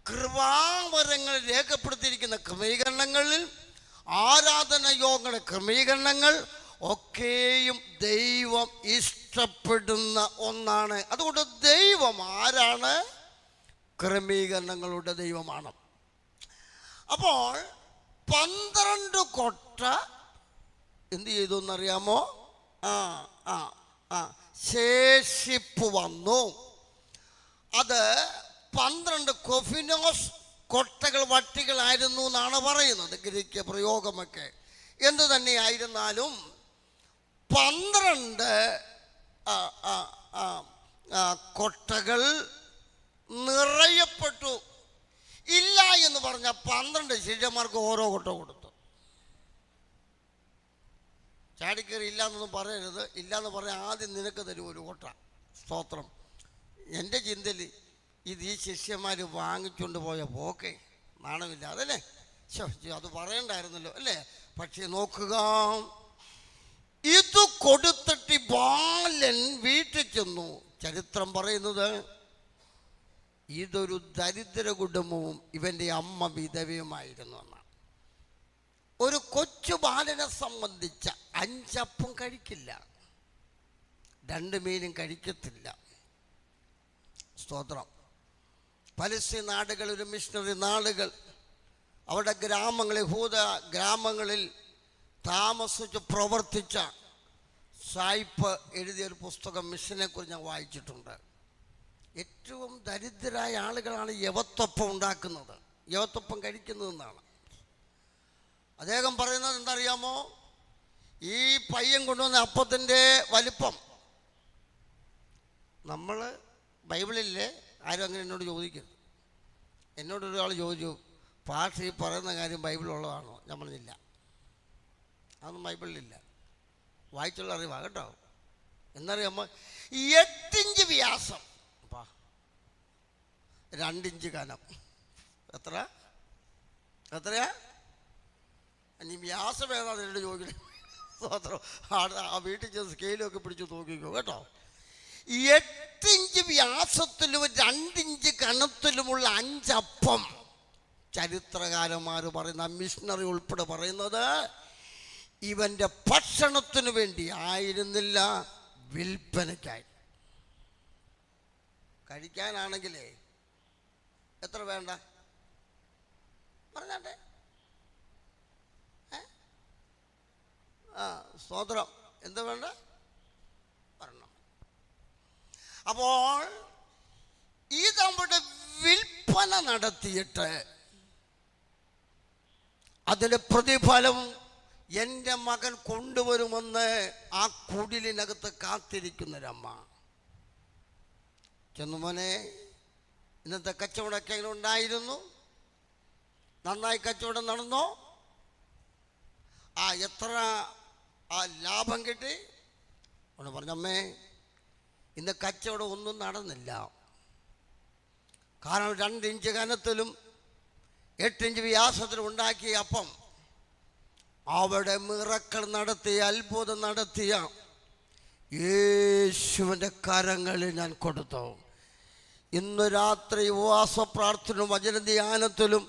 കൃപാവരങ്ങൾ രേഖപ്പെടുത്തിയിരിക്കുന്ന ക്രമീകരണങ്ങളിൽ, ആരാധന യോഗങ്ങളുടെ ക്രമീകരണങ്ങൾ ഒക്കെയും ദൈവം ഇഷ്ടപ്പെടുന്ന ഒന്നാണ്. അതുകൊണ്ട് ദൈവം ആരാണ്? ക്രമീകരണങ്ങളുടെ ദൈവമാണ്. അപ്പോൾ 12 കൊട്ട എന്ത് ചെയ്തു എന്നറിയാമോ? ശേഷിപ്പ് വന്നു. അത് 12 കൊഫിനോസ് കൊട്ടകൾ വട്ടികളായിരുന്നു എന്നാണ് പറയുന്നത് ഗ്രീക്ക് പ്രയോഗമൊക്കെ. എന്തു തന്നെയായിരുന്നാലും 12 കൊട്ടകൾ നിറയപ്പെട്ടു. ഇല്ല എന്ന് പറഞ്ഞ 12 ശിഷ്യന്മാർക്ക് ഓരോ കൊട്ട കൊടുത്തു. ചാടിക്കറി ഇല്ല എന്നൊന്നും പറയരുത്. ഇല്ലയെന്ന് പറഞ്ഞാൽ ആദ്യം നിനക്ക് തരും ഒരു കൊട്ട. സ്തോത്രം. എൻ്റെ ചിന്തയിൽ ഇത് ഈ ശിഷ്യന്മാർ വാങ്ങിച്ചുകൊണ്ട് പോയ പോക്കെ നാണമില്ല അതല്ലേ. അത് പറയണ്ടായിരുന്നല്ലോ അല്ലേ. പക്ഷെ നോക്കുക, ഇത് കൊടുത്തിട്ട് ബാലൻ വീട്ടിൽ ചെന്നു. ചരിത്രം പറയുന്നത് ഇതൊരു ദരിദ്ര കുടുംബവും ഇവൻ്റെ അമ്മ വിധവയുമായിരുന്നു എന്നാണ്. ഒരു കൊച്ചു ബാലനെ സംബന്ധിച്ച 5 അപ്പം കഴിക്കില്ല, 2 മീനും കഴിക്കത്തില്ല. സ്തോത്രം. പലസ്തീൻ നാടുകൾ ഒരു മിഷണറി നാടുകൾ, അവിടെ ഗ്രാമങ്ങളിൽ, യഹൂദ ഗ്രാമങ്ങളിൽ താമസിച്ച് പ്രവർത്തിച്ച സായിപ്പ് എഴുതിയൊരു പുസ്തകം മിഷനെ കുറിച്ച് ഞാൻ വായിച്ചിട്ടുണ്ട്. ഏറ്റവും ദരിദ്രരായ ആളുകളാണ് യവത്വപ്പം ഉണ്ടാക്കുന്നത്, യവത്വപ്പം കഴിക്കുന്നതെന്നാണ് അദ്ദേഹം പറയുന്നത്. എന്തറിയാമോ, ഈ പയ്യൻ കൊണ്ടുവന്ന അപ്പത്തിൻ്റെ വലിപ്പം നമ്മൾ ബൈബിളിലെ ആരും അങ്ങനെ എന്നോട് ചോദിക്കരുത്. എന്നോടൊരാൾ ചോദിച്ചു, പാഷ ഈ പറയുന്ന കാര്യം ബൈബിളുള്ളതാണോ? ഞാൻ പറഞ്ഞില്ല, അതൊന്നും ബൈബിളിലില്ല, വായിച്ചുള്ള അറിവാ കേട്ടോ. എന്നറിയാമോ, 8 ഇഞ്ച് വ്യാസം, 2 ഇഞ്ച് കനം. എത്രയാ? ഇനി വ്യാസം ഏതാ എന്നോട് ചോദിക്കണേ. ആ വീട്ടിൽ ചെന്ന് സ്കെയിലൊക്കെ പിടിച്ച് നോക്കിക്കോ കേട്ടോ. 8 ഇഞ്ച് വ്യാസത്തിലും 2 ഇഞ്ച് കനത്തിലുമുള്ള 5 അപ്പം ചരിത്രകാരന്മാർ പറയുന്ന, മിഷണറി ഉൾപ്പെടെ പറയുന്നത് ഇവൻ്റെ ഭക്ഷണത്തിനു വേണ്ടി ആയിരുന്നില്ല, വിൽപ്പനയ്ക്കായി. കഴിക്കാനാണെങ്കിലേ എത്ര വേണ്ട പറഞ്ഞാട്ടെ. സ്തോത്രം. എന്താ വേണ്ട പറയണം. അപ്പോൾ ഈ നമ്മുടെ വിൽപ്പന നടത്തിയിട്ട് അതിൻ്റെ പ്രതിഫലം എൻ്റെ മകൻ കൊണ്ടുവരുമെന്ന് ആ കുടിലിനകത്ത് കാത്തിരിക്കുന്നൊരമ്മ ചെന്നു, മോനെ ഇന്നത്തെ കച്ചവടമൊക്കെ എങ്ങനെ ഉണ്ടായിരുന്നു? നന്നായി കച്ചവടം നടന്നോ? എത്ര ലാഭം കിട്ടി? ഒന്ന് പറഞ്ഞമ്മേ, ഇന്ന് കച്ചവടം ഒന്നും നടന്നില്ല. കാരണം 2 ഇഞ്ച് കനത്തിലും 8 ഇഞ്ച് വ്യാസത്തിലും ഉണ്ടാക്കിയ അപ്പം അവിടെ മിറക്കൾ നടത്തിയ, അത്ഭുതം നടത്തിയ യേശുവിൻ്റെ കരങ്ങളിൽ ഞാൻ കൊടുത്തു. ഇന്ന് രാത്രി ഉപവാസ പ്രാർത്ഥനയും വചന ധ്യാനത്തിലും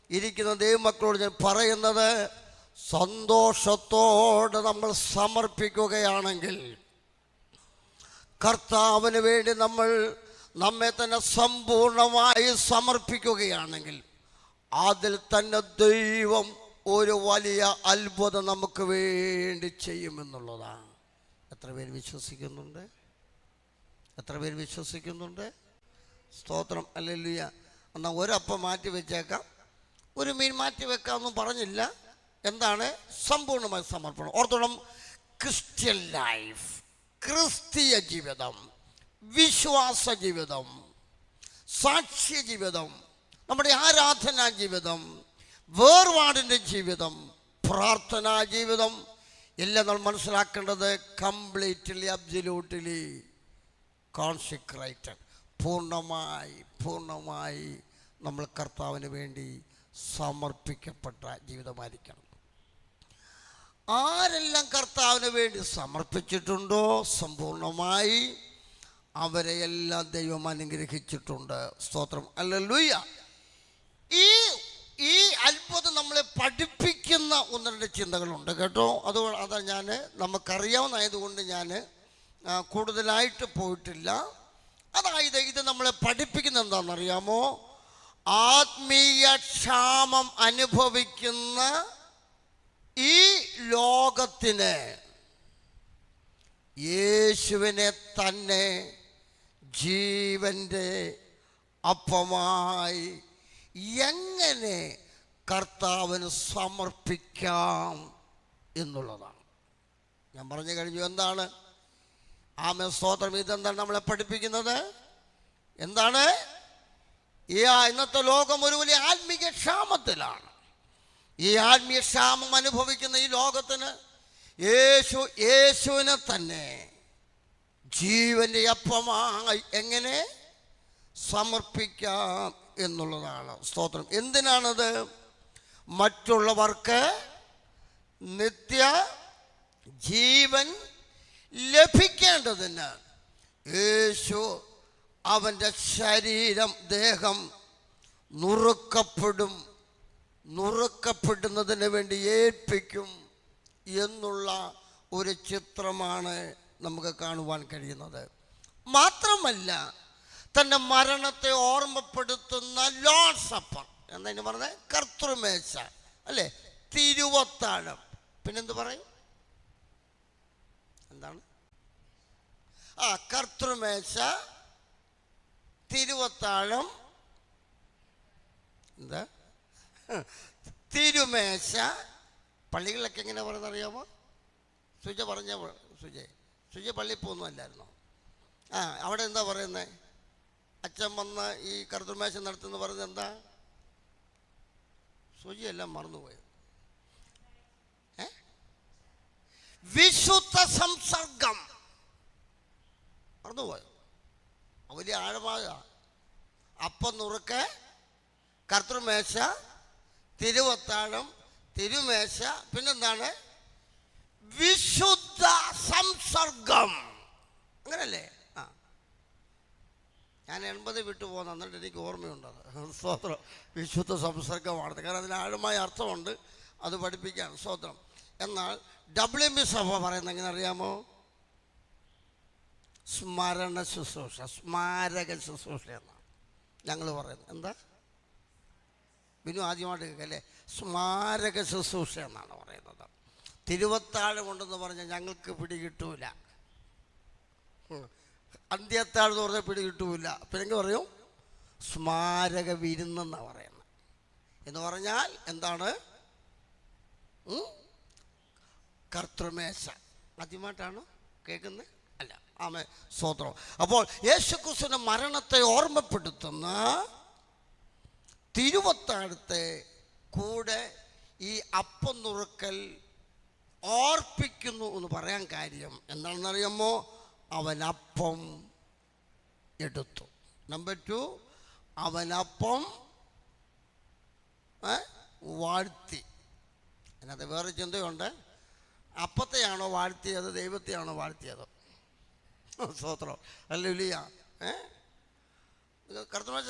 ഇരിക്കുന്ന ദൈവമക്കളോട് ഞാൻ പറയുന്നത്, സന്തോഷത്തോടെ നമ്മൾ സമർപ്പിക്കുകയാണെങ്കിൽ, കർത്താവിന് വേണ്ടി നമ്മൾ നമ്മെ തന്നെ സമ്പൂർണമായി സമർപ്പിക്കുകയാണെങ്കിൽ, അതിൽ തന്നെ ദൈവം ഒരു വലിയ അത്ഭുതം നമുക്ക് വേണ്ടി ചെയ്യുമെന്നുള്ളതാണ്. എത്ര പേര് വിശ്വസിക്കുന്നുണ്ട്? എത്ര പേര് വിശ്വസിക്കുന്നുണ്ട്? സ്തോത്രം. ഹല്ലേലൂയ. എന്നാൽ ഒരപ്പം മാറ്റി വെച്ചേക്കാം, ഒരു മീൻ മാറ്റി വെക്കാമെന്നും പറഞ്ഞില്ല. എന്താണ്? സമ്പൂർണ്ണമായ സമർപ്പണം. ഓർത്തോളം, ക്രിസ്ത്യൻ ലൈഫ്, ക്രിസ്തീയ ജീവിതം, വിശ്വാസ ജീവിതം, സാക്ഷ്യ ജീവിതം, നമ്മുടെ ആരാധനാ ജീവിതം, വേർപാടിൻ്റെ ജീവിതം, പ്രാർത്ഥനാ ജീവിതം എല്ലാം നമ്മൾ മനസ്സിലാക്കേണ്ടത് കംപ്ലീറ്റ്ലി, അബ്സല്യൂട്ട്ലി കോൺസെക്രേറ്റഡ്, പൂർണ്ണമായി നമ്മൾ കർത്താവിന് വേണ്ടി സമർപ്പിക്കപ്പെട്ട ജീവിതമായിരിക്കണം. ആരെല്ലാം കർത്താവിന് വേണ്ടി സമർപ്പിച്ചിട്ടുണ്ടോ സമ്പൂർണ്ണമായി, അവരെയെല്ലാം ദൈവം അനുഗ്രഹിച്ചിട്ടുണ്ട്. സ്തോത്രം. ഹല്ലേലൂയ. ഈ അത്ഭുതം നമ്മളെ പഠിപ്പിക്കുന്ന 1-2 ചിന്തകളുണ്ട് കേട്ടോ. അതാ ഞാൻ നമുക്കറിയാവുന്നതായതുകൊണ്ട് ഞാൻ കൂടുതലായിട്ട് പോയിട്ടില്ല. അതായത് ഇത് നമ്മളെ പഠിപ്പിക്കുന്ന എന്താണെന്നറിയാമോ? ആത്മീയ ക്ഷാമം അനുഭവിക്കുന്ന ഈ ലോകത്തിന് യേശുവിനെ തന്നെ ജീവൻ്റെ അപ്പമായി എങ്ങനെ കർത്താവിന് സമർപ്പിക്കാം എന്നുള്ളതാണ്. ഞാൻ പറഞ്ഞു കഴിഞ്ഞു. എന്താണ് ആമേൻ, സ്തോത്രം. ഇതെന്താണ് നമ്മളെ പഠിപ്പിക്കുന്നത്? എന്താണ്? ഇന്നത്തെ ലോകം ഒരു വലിയ ആത്മീയ ക്ഷാമത്തിലാണ്. ഈ ആത്മീയ ക്ഷാമം അനുഭവിക്കുന്ന ഈ ലോകത്തിന് യേശുവിനെ തന്നെ ജീവൻ്റെ അപ്പമായി എങ്ങനെ സമർപ്പിക്കാം എന്നുള്ളതാണ്. സ്തോത്രം. എന്തിനാണത്? മറ്റുള്ളവർക്ക് നിത്യ ജീവൻ ലഭിക്കേണ്ടതിന് യേശു അവൻ്റെ ശരീരം, ദേഹം നുറുക്കപ്പെടുന്നതിന് വേണ്ടി ഏൽപ്പിക്കും എന്നുള്ള ഒരു ചിത്രമാണ് നമുക്ക് കാണുവാൻ കഴിയുന്നത്. മാത്രമല്ല, തൻ്റെ മരണത്തെ ഓർമ്മപ്പെടുത്തുന്ന ലോർഡ് സപ്പർ എന്നതിന് പറഞ്ഞ കർത്തൃമേശ, അല്ലേ, തിരുവത്താഴം. പിന്നെന്ത് പറയും? എന്താണ്? കർത്തൃമേശ, തിരുവത്താഴം, എന്താ തിരുമേശ. പള്ളികളിലൊക്കെ എങ്ങനെ പറയുന്നത് അറിയാമോ? സുജ പറഞ്ഞ സുജ പള്ളിയിൽ പോകുന്നതല്ലായിരുന്നോ? അവിടെ എന്താ പറയുന്നത്? അച്ഛൻ വന്ന് ഈ കർത്തൃമേശ നടത്തുന്ന പറയുന്നത് എന്താ? സുജിയെല്ലാം മറന്നുപോയത്. വിശുദ്ധ സംസർഗം മറന്നുപോയോ? വലിയ ആഴമായ അപ്പം നുറുക്ക്, കർത്തൃമേശ, തിരുവത്താഴം, തിരുമേശ, പിന്നെന്താണ്? വിശുദ്ധ സംസർഗം. അങ്ങനല്ലേ? ഞാൻ 80 വിട്ടു പോകുന്ന, എന്നിട്ട് എനിക്ക് ഓർമ്മയുണ്ടത്. സ്തോത്രം. വിശുദ്ധ സംസർഗമാണ്. കാരണം അതിന് ആഴമായ അർത്ഥമുണ്ട്. അത് പഠിപ്പിക്കുകയാണ്. സ്തോത്രം. എന്നാൽ WMB സഭ പറയുന്നത് എങ്ങനെ അറിയാമോ? സ്മരണ ശുശ്രൂഷ, സ്മാരക ശുശ്രൂഷ എന്നാണ് ഞങ്ങൾ പറയുന്നത്. എന്താ ബിനു ആദ്യമായിട്ട് കേൾക്കല്ലേ? സ്മാരക ശുശ്രൂഷ എന്നാണ് പറയുന്നത്. തിരുവത്താഴം കൊണ്ടെന്ന് പറഞ്ഞാൽ ഞങ്ങൾക്ക് പിടികിട്ടൂല. അന്ത്യത്താഴം എന്ന് പറഞ്ഞാൽ പിടികിട്ടൂല. പിന്നെ പറയും സ്മാരക വിരുന്നെന്നാണ് പറയുന്നത്. എന്ന് പറഞ്ഞാൽ എന്താണ്? കർത്തൃമേശ. ആദ്യമായിട്ടാണോ കേൾക്കുന്നത്? അല്ല. ആമേൻ, സ്തോത്രം. അപ്പോൾ യേശുക്രിസ്തുവിന്റെ മരണത്തെ ഓർമ്മപ്പെടുത്തുന്ന തിരുവത്താഴത്തെ കൂടെ ഈ അപ്പം നുറുക്കൽ ഓർപ്പിക്കുന്നു എന്ന് പറയാൻ കാര്യം എന്താണെന്നറിയാമോ? അവനപ്പം എടുത്തു. നമ്പർ 2, അവനപ്പം വാഴ്ത്തി. അതിനകത്ത് വേറെ ചിന്തയുണ്ട്. അപ്പത്തെയാണോ വാഴ്ത്തിയത്, ദൈവത്തെയാണോ വാഴ്ത്തിയത്? സ്തോത്രം. ഹല്ലേലൂയ. കർത്തൃമേശ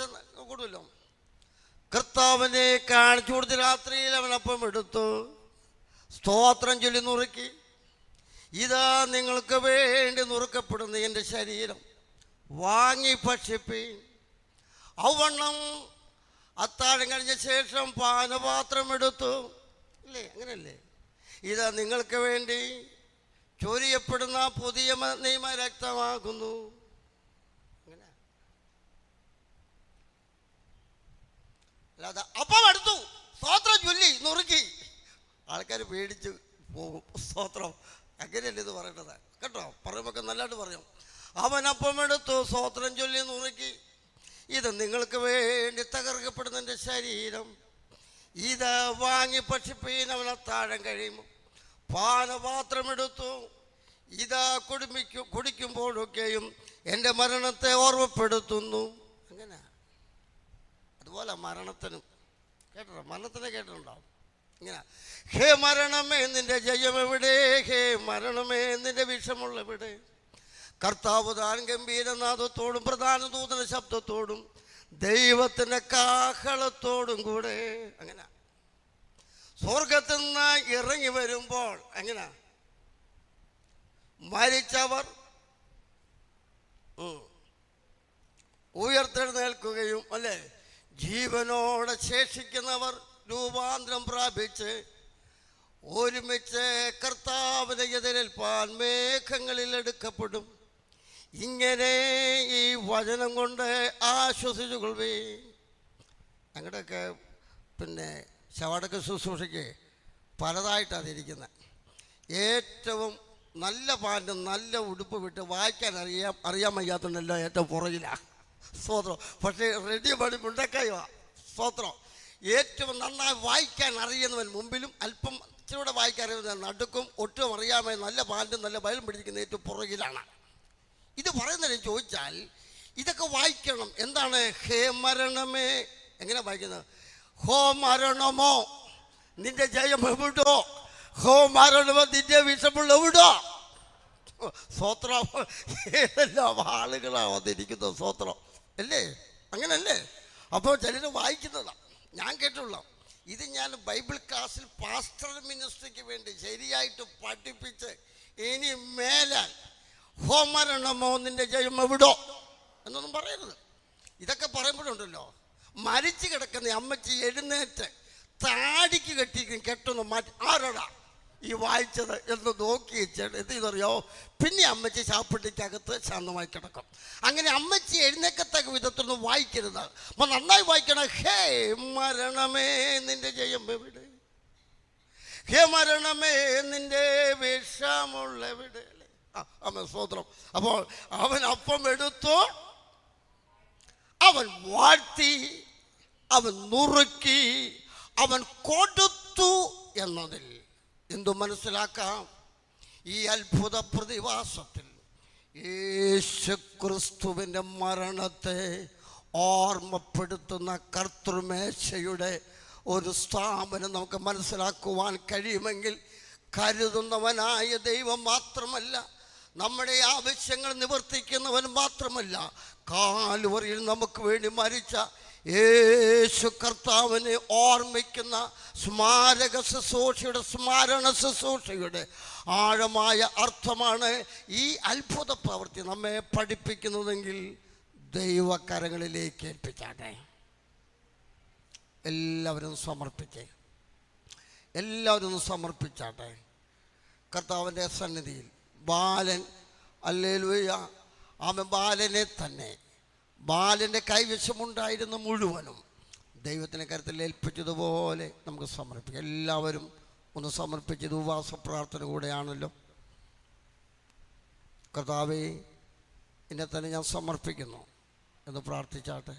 കൂടുമല്ലോ. കർത്താവിനെ കാണിച്ചു കൊടുത്ത് രാത്രിയിൽ അവനപ്പം എടുത്തു, സ്തോത്രം ചൊല്ലി നുറുക്കി, ഇതാ നിങ്ങൾക്ക് വേണ്ടി നുറുക്കപ്പെടുന്ന എൻ്റെ ശരീരം, വാങ്ങി ഭക്ഷിപ്പീൻ. ഔവണ്ണം അത്താഴം കഴിഞ്ഞ ശേഷം പാനപാത്രം എടുത്തു, അല്ലേ? അങ്ങനെയല്ലേ? ഇതാ നിങ്ങൾക്ക് വേണ്ടി ചൊരിയപ്പെടുന്ന പുതിയ നിയമ രക്തമാകുന്നു. അങ്ങനെ അല്ലാതെ അപ്പം എടുത്തു, സ്തോത്രം ചൊല്ലി നുറുക്കി, ആൾക്കാർ പേടിച്ച് പോകും. സ്തോത്രം. അങ്ങനെയല്ലേ ഇത് പറയേണ്ടത് കേട്ടോ? പറയുമ്പോൾ നല്ലതായിട്ട് പറയും. അവനപ്പം എടുത്തു, സ്തോത്രം ചൊല്ലി നുറുക്കി, ഇത് നിങ്ങൾക്ക് വേണ്ടി തകർക്കപ്പെടുന്ന എൻ്റെ ശരീരം, ഇത് വാങ്ങി ഭക്ഷിപ്പീൻ. അവനത്താഴം കഴിയുമ്പോൾ പാനപാത്രം എടുത്തു, ഇതാ കുടിക്കുമ്പോഴൊക്കെയും എൻ്റെ മരണത്തെ ഓർമ്മപ്പെടുത്തുന്നു. അങ്ങനെ അതുപോലെ മരണത്തിനും കേട്ടോ? മരണത്തിനെ കേട്ടിട്ടുണ്ടാവും. ഇങ്ങനെ, ഹേ മരണമേ നിന്റെ ജയം എവിടെ? ഹേ മരണമേ നിന്റെ വിഷമുള്ള എവിടെ? കർത്താവ് താൻ ഗംഭീരനാദത്തോടും പ്രധാന ദൂതന ശബ്ദത്തോടും ദൈവത്തിൻ്റെ കാഹളത്തോടും കൂടെ അങ്ങനെ സ്വർഗത്തിൽ നിന്ന് ഇറങ്ങി വരുമ്പോൾ എങ്ങനെ മരിച്ചവർ ഉയർത്തെഴുന്നേൽക്കുകയും, അല്ലേ, ജീവനോടെ ശേഷിക്കുന്നവർ രൂപാന്തരം പ്രാപിച്ച് ഒരുമിച്ച് കർത്താവിനെ എതിരേൽപ്പാൻ മേഘങ്ങളിൽ എടുക്കപ്പെടും. ഇങ്ങനെ ഈ വചനം കൊണ്ട് ആശ്വസിച്ചുകൊള്ളേ. ഞങ്ങളുടെയൊക്കെ ശവടക്ക ശുശ്രൂഷയ്ക്ക് പലതായിട്ടാണ് ഇരിക്കുന്നത്. ഏറ്റവും നല്ല പാൻറ്റും നല്ല ഉടുപ്പ് വിട്ട് വായിക്കാൻ അറിയാൻ വയ്യാത്തതുണ്ടല്ലോ ഏറ്റവും പുറകിലാണ്. സ്തോത്രം. പക്ഷേ റെഡിമേഡ് മുണ്ടക്കൈവാ. സ്തോത്രം. ഏറ്റവും നന്നായി വായിക്കാൻ അറിയുന്നവൻ മുമ്പിലും, അല്പം ഇച്ചിരൂടെ വായിക്കാൻ അറിയുന്നവൻ നടുക്കും, ഒട്ടും അറിയാമേ നല്ല പാൻറ്റും നല്ല ബൈലും പിടിക്കുന്ന ഏറ്റവും പുറകിലാണ്. ഇത് പറയുന്നതിന് ചോദിച്ചാൽ ഇതൊക്കെ വായിക്കണം. എന്താണ്? ഹേ മരണമേ, എങ്ങനെ വായിക്കുന്നത്? ഹോ മരണമോ നിന്റെ ജയം എവിടോ, ഹോ മരണമോ നിന്റെ വിഷമുള്ള എവിടോ. സ്തോത്രം. ഏതെല്ലാം ആളുകളാണ് വന്നിരിക്കുന്നത്. സ്തോത്രം അല്ലേ? അങ്ങനല്ലേ? അപ്പോൾ ചിലർ വായിക്കുന്നതാണ്, ഞാൻ കേട്ടുള്ള. ഇത് ഞാൻ ബൈബിൾ ക്ലാസ്സിൽ പാസ്റ്റർ മിനിസ്ട്രിക്ക് വേണ്ടി ശരിയായിട്ട് പഠിപ്പിച്ച് ഇനി മേലാൽ ഹോ മരണമോ നിന്റെ ജയം എവിടോ എന്നൊന്നും പറയരുത്. ഇതൊക്കെ പറയുമ്പോഴുണ്ടല്ലോ, മരിച്ചു കിടക്കുന്ന അമ്മച്ചി എഴുന്നേറ്റ് താടിക്ക് കെട്ടിക്കും കെട്ടൊന്ന് മാറ്റി ആരോടാ ഈ വായിച്ചത് എന്ന് നോക്കി വെച്ചാൽ എന്ത് ചെയ്തറിയോ, പിന്നെ അമ്മച്ചി ശവപ്പെട്ടിക്കകത്ത് ശാന്തമായി കിടക്കും. അങ്ങനെ അമ്മച്ചി എഴുന്നേക്കത്തക്ക വിധത്തിലൊന്നും വായിക്കരുത്. അപ്പം നന്നായി വായിക്കണം. ഹേ മരണമേ നിന്റെ ജയം എവിടെ, ഹേ മരണമേ നിന്റെ വിഷമുള്ള എവിടെ. അവൻ സ്തോത്രം. അപ്പോൾ അവൻ അപ്പം എടുത്തു, അവൻ വാഴ്ത്തി, അവൻ നുറുക്കി, അവൻ കൊടുത്തു എന്നതിൽ എന്തു മനസ്സിലാക്കാം? ഈ അത്ഭുത പ്രതിഭാസത്തിൽ യേശുക്രിസ്തുവിൻ്റെ മരണത്തെ ഓർമ്മപ്പെടുത്തുന്ന കർത്തൃമേശയുടെ ഒരു സ്ഥാപനം നമുക്ക് മനസ്സിലാക്കുവാൻ കഴിയുമെങ്കിൽ, കരുതുന്നവനായ ദൈവം മാത്രമല്ല, നമ്മുടെ ആവശ്യങ്ങൾ നിവർത്തിക്കുന്നവൻ മാത്രമല്ല, കാൽവറിയിൽ നമുക്ക് വേണ്ടി മരിച്ച യേശു കർത്താവിനെ ഓർമ്മിക്കുന്ന സ്മാരക ശുശ്രൂഷയുടെ, സ്മരണ ശുശ്രൂഷയുടെ ആഴമായ അർത്ഥമാണ് ഈ അത്ഭുത പ്രവൃത്തി നമ്മെ പഠിപ്പിക്കുന്നതെങ്കിൽ ദൈവകരങ്ങളിലേക്ക് ഏൽപ്പിച്ചാട്ടെ. എല്ലാവരും സമർപ്പിച്ചേ, എല്ലാവരും സമർപ്പിച്ചാട്ടെ കർത്താവിൻ്റെ സന്നിധിയിൽ. ബാലൻ, ഹല്ലേലൂയ, അവൻ ബാലനെ തന്നെ, ബാലൻ്റെ കൈവശമുണ്ടായിരുന്ന മുഴുവനും ദൈവത്തിൻ്റെ കരുത്തിൽ ഏൽപ്പിച്ചതുപോലെ നമുക്ക് സമർപ്പിക്കാം. എല്ലാവരും ഒന്ന് സമർപ്പിച്ചത് ഉപവാസ പ്രാർത്ഥന കൂടെയാണല്ലോ. കർത്താവേ, എന്നെ തന്നെ ഞാൻ സമർപ്പിക്കുന്നു എന്ന് പ്രാർത്ഥിച്ചാട്ടെ.